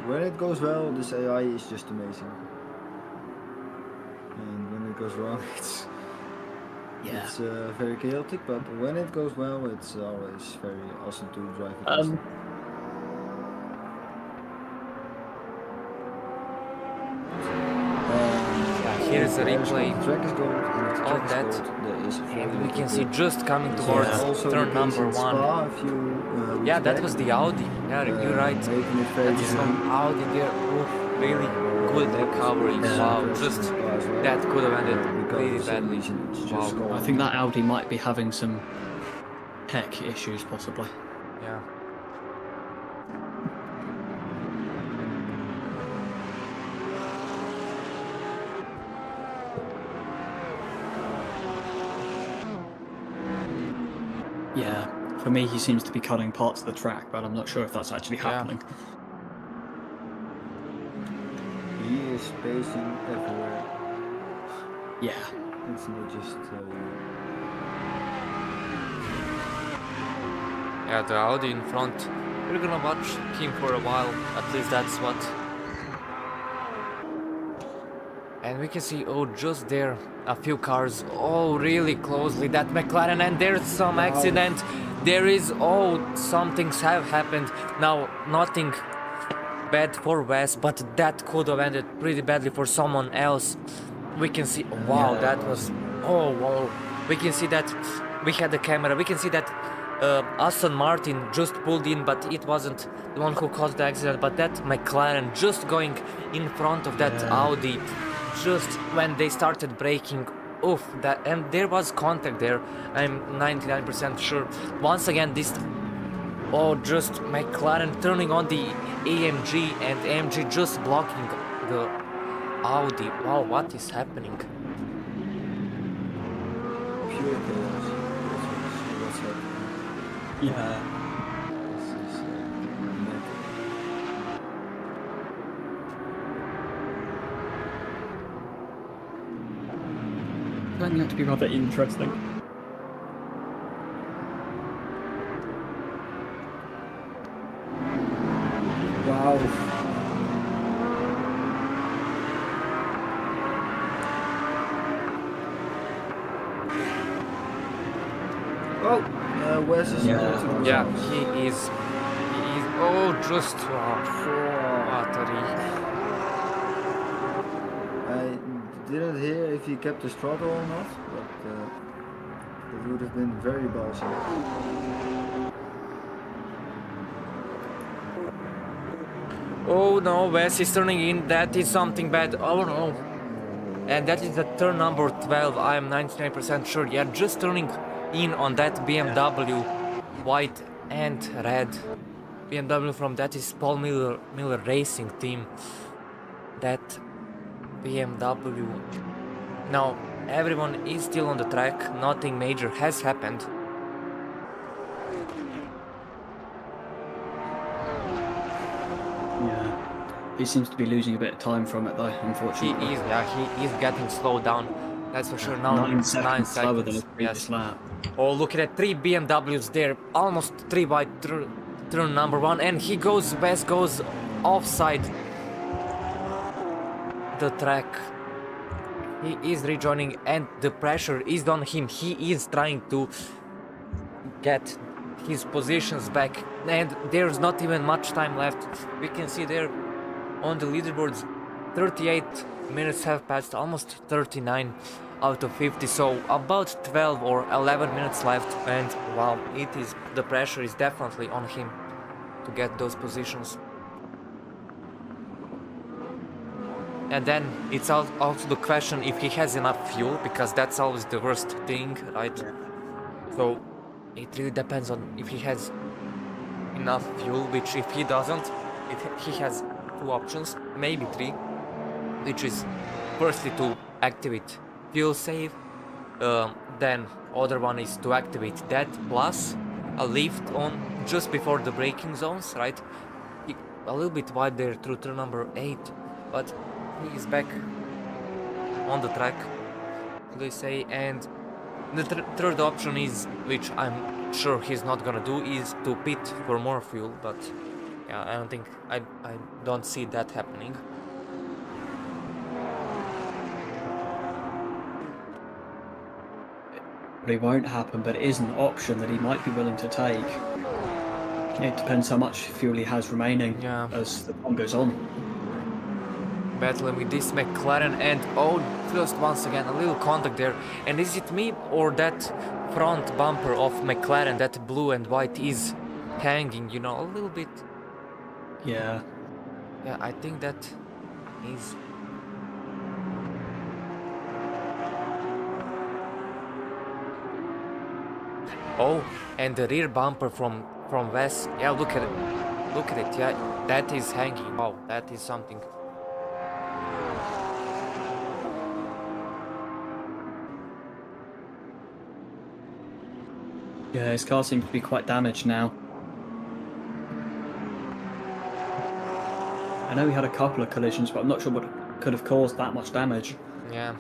When it goes well, this AI is just amazing. And when it goes wrong, it's very chaotic. But when it goes well, it's always very awesome to drive it. Here's a replay track is gold, and if the of track is that, gold, there is and we can see just coming towards also turn the number case in 1. Spa, if you, Yeah, that back, was the Audi. Yeah, you're right. making it very That is from easy. Audi there. Oof, really good recovery. Wow, just that could have ended really badly. Wow. I think that Audi might be having some tech issues, possibly. Yeah. Yeah, for me, he seems to be cutting parts of the track, but I'm not sure if that's actually happening. He is spacing everywhere. Yeah. It's not just. Yeah, the Audi in front. We're gonna watch him for a while. At least that's what. And we can see, oh, just there, a few cars, oh, really closely, that McLaren, and there's some accident. There is, oh, some things have happened. Now, nothing bad for Wes, but that could have ended pretty badly for someone else. We can see, wow, that was, oh, wow. We can see that, we had the camera, we can see that Aston Martin just pulled in, but it wasn't the one who caused the accident, but that McLaren just going in front of that Audi. Just when they started braking, oof, that, and there was contact there. I'm 99% sure. Once again, this, oh, just McLaren turning on the AMG and AMG just blocking the Audi. Wow, what is happening? Pure chaos. What's happening. Yeah. This is Turning out to be rather interesting. Wow. Oh, Wes is Yeah. to the Yeah, results. he is, oh, just, battery. I didn't hear if he kept his throttle or not, but it would have been very ballsy. Oh no, Wes is turning in, that is something bad, oh no. And that is the turn number 12, I am 99% sure. Yeah, just turning in on that BMW, white and red. BMW from that is Paul Miller Racing Team. That BMW. Now, everyone is still on the track, nothing major has happened. Yeah. He seems to be losing a bit of time from it, though, He unfortunately. is, yeah, he is getting slowed down. That's for sure. Now 9 seconds slower than his seconds. previous Yes. lap. Oh, look at that, 3 BMWs there, almost 3 by turn number 1, and he goes, Wes goes offside the track. He is rejoining, and the pressure is on him. He is trying to get his positions back, and there's not even much time left. We can see there on the leaderboards, 38 minutes have passed, almost 39 out of 50, so about 12 or 11 minutes left, and wow, the pressure is definitely on him to get those positions. And then it's also the question if he has enough fuel, because that's always the worst thing, right? So it really depends on if he has enough fuel, which if he doesn't, he has 2 options, maybe 3, which is firstly to activate fuel save, then other one is to activate that plus a lift on just before the braking zones, right? A little bit wide there through turn number 8, but he is back on the track, they say. And the third option is, which I'm sure he's not gonna do, is to pit for more fuel. But yeah, I don't see that happening. It won't happen, but it is an option that he might be willing to take. It depends how much fuel he has remaining as the one goes on. Battling with this McLaren, and oh, just once again a little contact there. And is it me or that front bumper of McLaren, that blue and white, is hanging, you know, a little bit? Yeah. Yeah, I think that is. Oh, and the rear bumper from West. Yeah, look at it. Look at it. Yeah, that is hanging. Wow, that is something. Yeah, his car seems to be quite damaged now. I know he had a couple of collisions, but I'm not sure what could have caused that much damage. Yeah.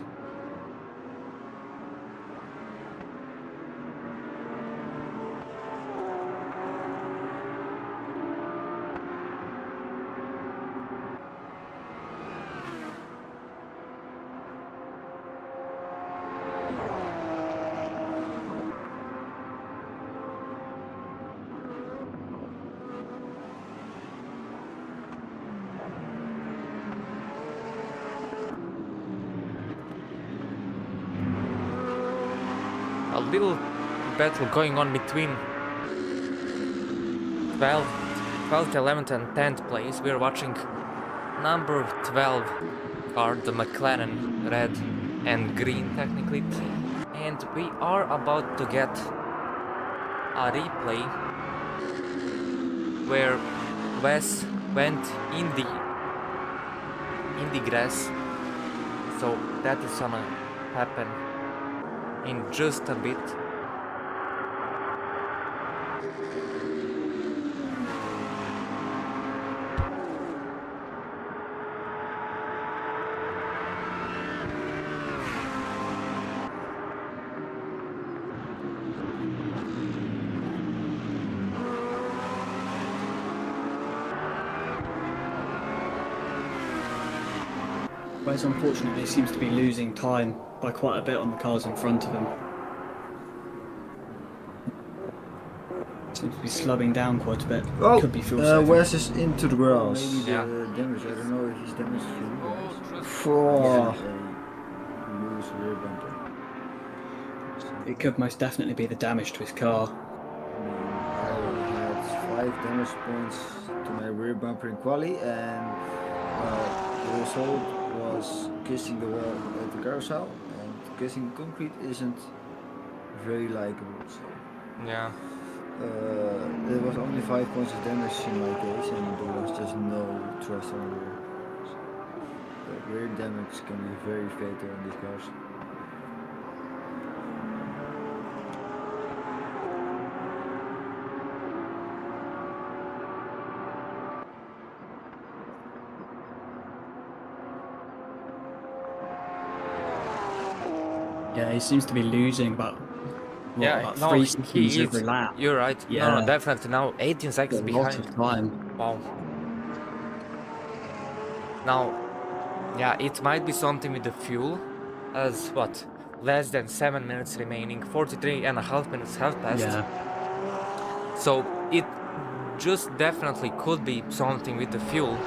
A little battle going on between 12th, 11th and 10th place. We're watching number 12 car, the McLaren, red and green technically. And we are about to get a replay where Wes went in the grass. So that is gonna happen in just a bit. Wes unfortunately seems to be losing time by quite a bit on the cars in front of him. Seems to be slowing down quite a bit. Oh, could be fuel saving. Wes is into the grass. Maybe Yeah. the Damage. I don't know if he's damaged loose rear bumper. It could most definitely be the damage to his car. I had 5 damage points to my rear bumper in quali, and the result was kissing the wall at the carousel, and kissing concrete isn't very likable. So Yeah. there was only 5 points of damage in my case, and there was just no thrust on the rear. So, rear damage can be very fatal in these cars. Yeah, he seems to be losing about, about no, 3 seconds he every is. lap. You're right. Yeah. No, definitely. Now 18 seconds A lot behind. of time. Wow. Now, yeah, it might be something with the fuel, as what? Less than 7 minutes remaining, 43.5 minutes have passed. Yeah. So it just definitely could be something with the fuel.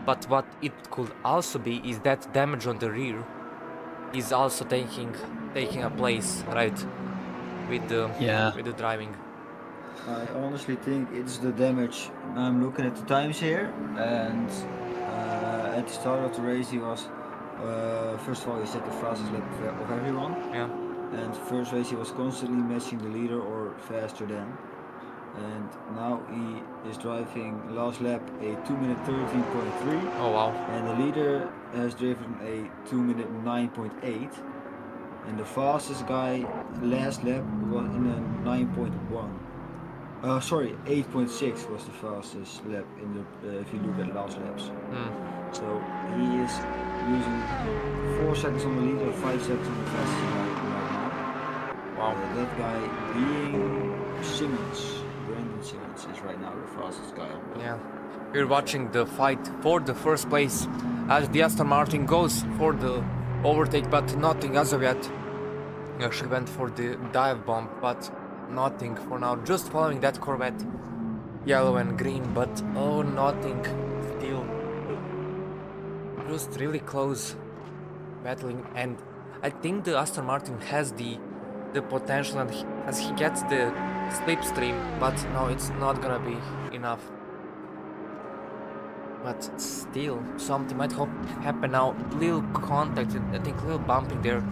But what it could also be is that damage on the rear is also taking a place, right? With the driving. I honestly think it's the damage. I'm looking at the times here, and at the start of the race he was, first of all he set the fastest lap of everyone. Yeah. And first race he was constantly matching the leader or faster than. And now he is driving last lap a 2-minute 13.3. Oh wow. And the leader has driven a 2-minute 9.8. And the fastest guy last lap was in a 9.1. Sorry, 8.6 was the fastest lap in the if you look at last laps. So he is using 4 seconds on the lead or 5 seconds on the fastest right now. Wow. That guy being Brandon Simmons is right now the fastest guy on the Yeah, we're watching the fight for the first place as the Aston Martin goes for the overtake, but nothing as of yet. He actually went for the dive bomb, but nothing for now. Just following that Corvette, yellow and green, but oh, nothing still. Just really close battling, and I think the Aston Martin has the potential, and as he gets the slipstream, but no, it's not gonna be enough. But still, something might happen now. Little contact, I think little bumping there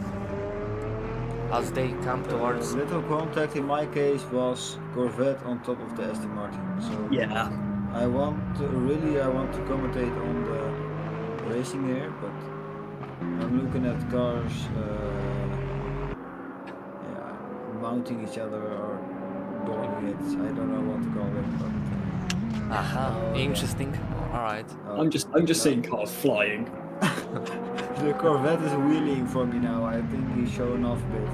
as they come towards. little contact in my case was Corvette on top of the Aston Martin. So Yeah. I want to commentate on the racing here, but I'm looking at cars mounting each other or boarding it. I don't know what to call it, but Aha, interesting. All right. I'm just seeing cars flying. The Corvette is wheeling for me now. I think he's showing off a bit.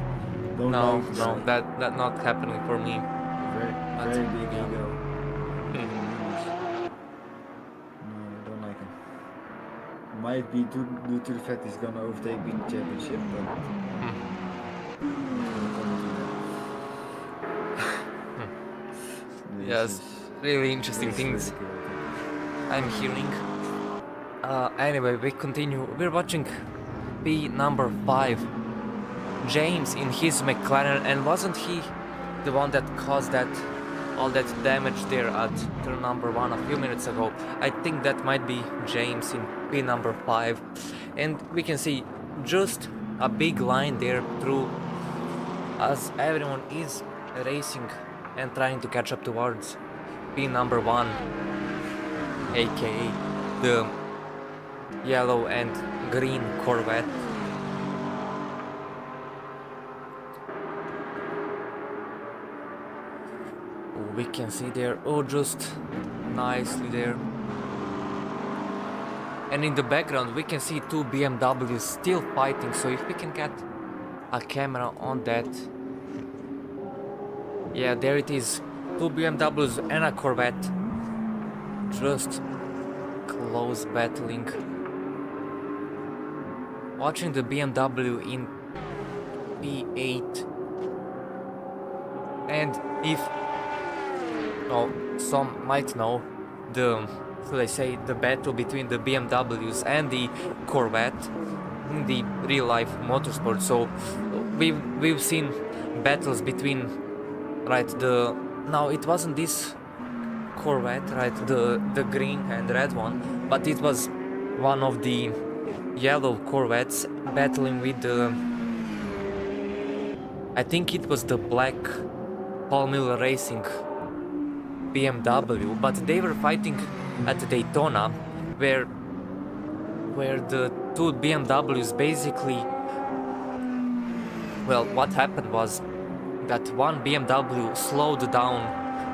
Don't No, like no, that. that not happening for me. Very big ego. Hmm. No, I don't like him. Might be due to the fact he's gonna overtake me in the championship, but This Yes, is- really interesting this is things ridiculous. I'm hearing. Anyway, we continue. We're watching P number 5, James in his McLaren, and wasn't he the one that caused all that damage there at turn number 1 a few minutes ago? I think that might be James in P number 5, and we can see just a big line there through as everyone is racing and trying to catch up towards P number 1, aka the yellow and green Corvette. We can see there, oh, just nicely there. And in the background we can see 2 BMWs still fighting, so if we can get a camera on that. Yeah, there it is, 2 BMWs and a Corvette. Just close battling. Watching the BMW in P8. And if, well, some might know, should I say, the battle between the BMWs and the Corvette in the real life motorsport. So we've seen battles between, right, now it wasn't this Corvette, right, the green and red one, but it was one of the yellow Corvettes battling with the, I think it was the black Paul Miller Racing BMW, but they were fighting at Daytona, where the 2 BMWs basically, well, what happened was that one BMW slowed down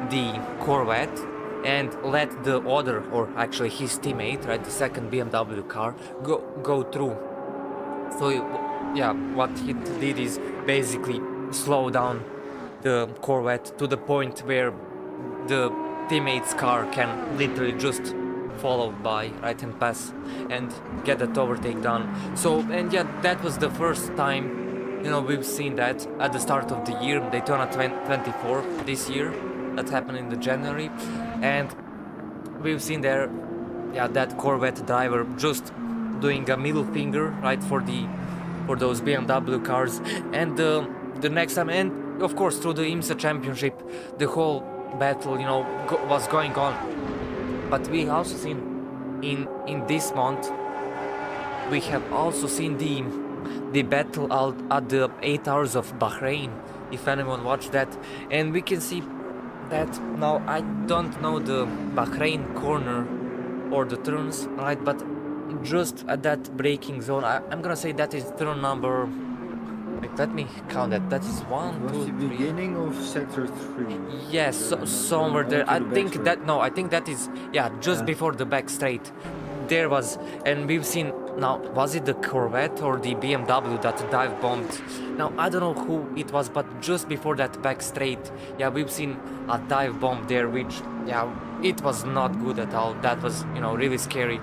the Corvette and let the other, or actually his teammate, right, the second BMW car, go through. So yeah, what he did is basically slow down the Corvette to the point where the teammate's car can literally just follow by, right, and pass and get that overtake done. So, and yeah, that was the first time, you know, we've seen that at the start of the year, Daytona 24 this year. That happened in the January, and we've seen there, yeah, that Corvette driver just doing a middle finger, right, for those BMW cars. And the next time, and of course through the IMSA championship, the whole battle, you know, was going on. But we also seen in this month, we have also seen the battle out at the 8 hours of Bahrain, if anyone watched that. And we can see that now, I don't know the Bahrain corner or the turns, right, but just at that braking zone, I'm gonna say that is turn number, wait, let me count that is 1, was 2, the 3. beginning of sector 3. Yes, somewhere there. I think that is, yeah, just before the back straight. there was, and we've seen now, was it the Corvette or the BMW that dive bombed? Now I don't know who it was, but just before that back straight, yeah, we've seen a dive bomb there, which, yeah, it was not good at all. That was, you know, really scary.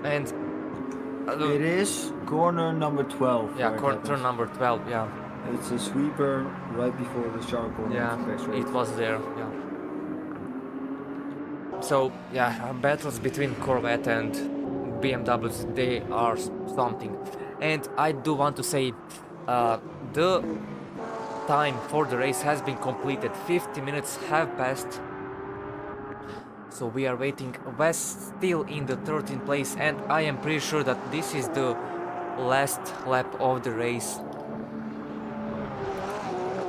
And It is corner number 12. yeah, where it quarter happens. number 12, yeah. It's a sweeper right before the sharp corner. Yeah, of the back straight. it was there, yeah. So, yeah, battles between Corvette and BMWs, they are something. And I do want to say, the time for the race has been completed. 50 minutes have passed. So we are waiting. West still in the 13th place, and I am pretty sure that this is the last lap of the race.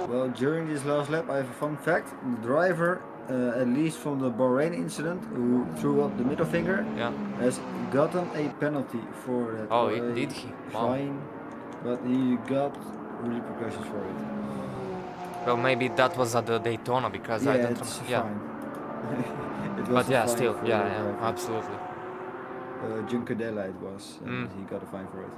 Well, during this last lap, I have a fun fact. The driver, at least from the Bahrain incident, who threw up the middle finger, Yeah. has gotten a penalty for that. Oh, or a did he? Wow. Fine, but he got repercussions for it. Well, maybe that was at the Daytona because I Yeah, don't it's know. Yeah, fine. It was but a yeah, fine still, for yeah, the yeah, driver. absolutely. Juncadella it was, and he got a fine for it.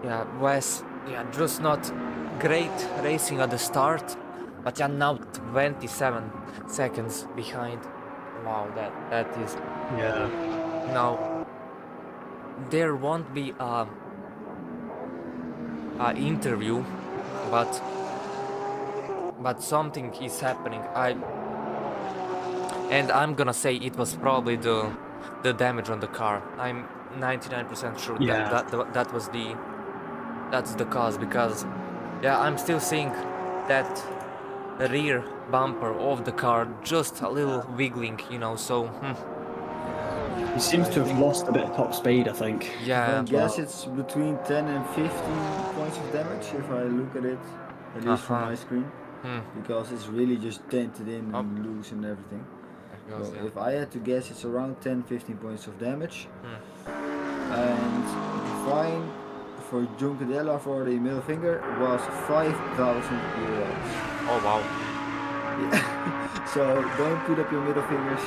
Yeah, Wes, yeah, just not great racing at the start, but yeah, now 27 seconds behind. Wow, that is. Yeah. Now there won't be a interview, but something is happening. I'm gonna say it was probably the damage on the car. I'm 99% sure Yeah. that was that's the cause, because yeah, I'm still seeing that rear bumper of the car just a little wiggling, you know, so He seems to have lost a bit of top speed, I think. yeah. I guess it's between 10 and 15 points of damage if I look at it, at least from my screen, because it's really just dented in and loose and everything. There goes, So yeah. if I had to guess, it's around 10-15 points of damage. And the fine for Juncadella for the middle finger was 5,000 euros. Oh wow. Yeah. So don't put up your middle fingers.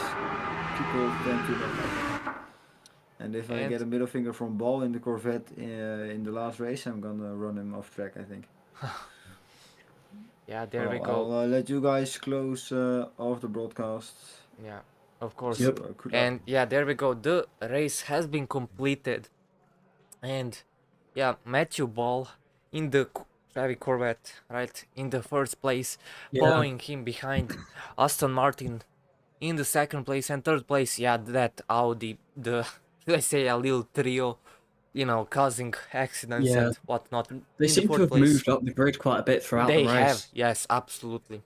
People tend to not like it. And if I get a middle finger from Ball in the Corvette in the last race, I'm gonna run him off track, I think. Yeah, there we go. I'll let you guys close off the broadcast. Yeah, of course. Yep. Good luck. And yeah, there we go. The race has been completed. And yeah, Matthew Ball in the Chevy Corvette, right, in the first place, following him behind Aston Martin in the second place, and third place, yeah, that Audi, let's say a little trio, you know, causing accidents and whatnot. They seem to have moved up the grid quite a bit throughout the race. They have, yes, absolutely.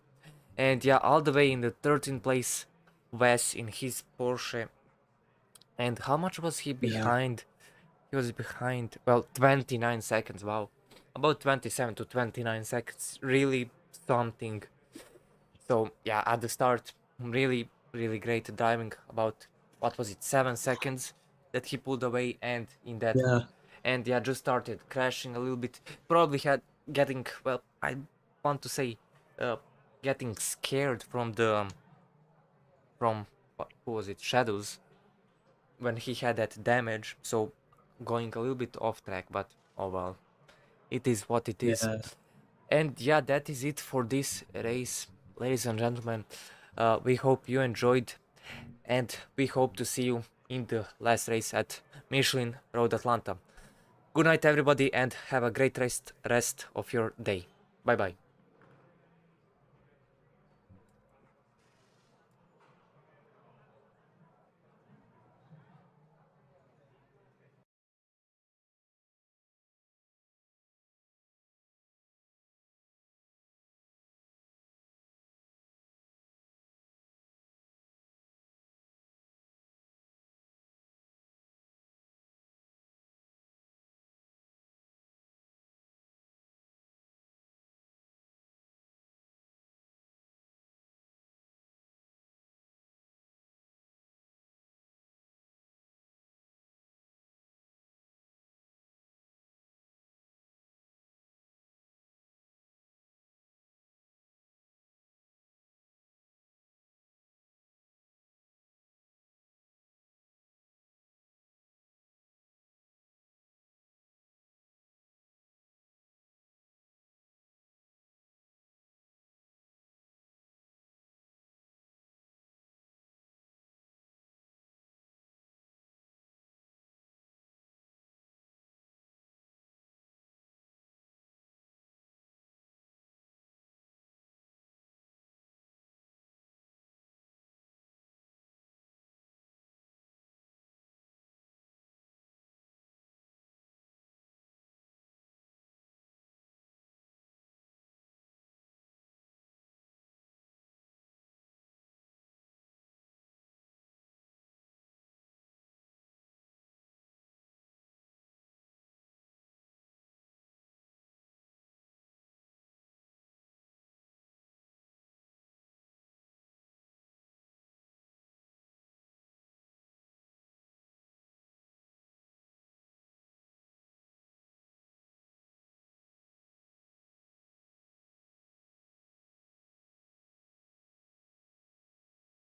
And yeah, all the way in the 13th place, Wes in his Porsche. And how much was he behind? He was behind, well, 29 seconds, wow. About 27 to 29 seconds, really something. So yeah, at the start, really, really great driving. About, what was it, 7 seconds that he pulled away, and in that, and yeah, just started crashing a little bit. Probably getting, well, I want to say, getting scared from the, who was it, Shadows, when he had that damage, so going a little bit off track, but oh well, it is what it is. And yeah, that is it for this race, ladies and gentlemen. We hope you enjoyed, and we hope to see you in the last race at Michelin Road Atlanta. Good night everybody, and have a great rest of your day. Bye bye.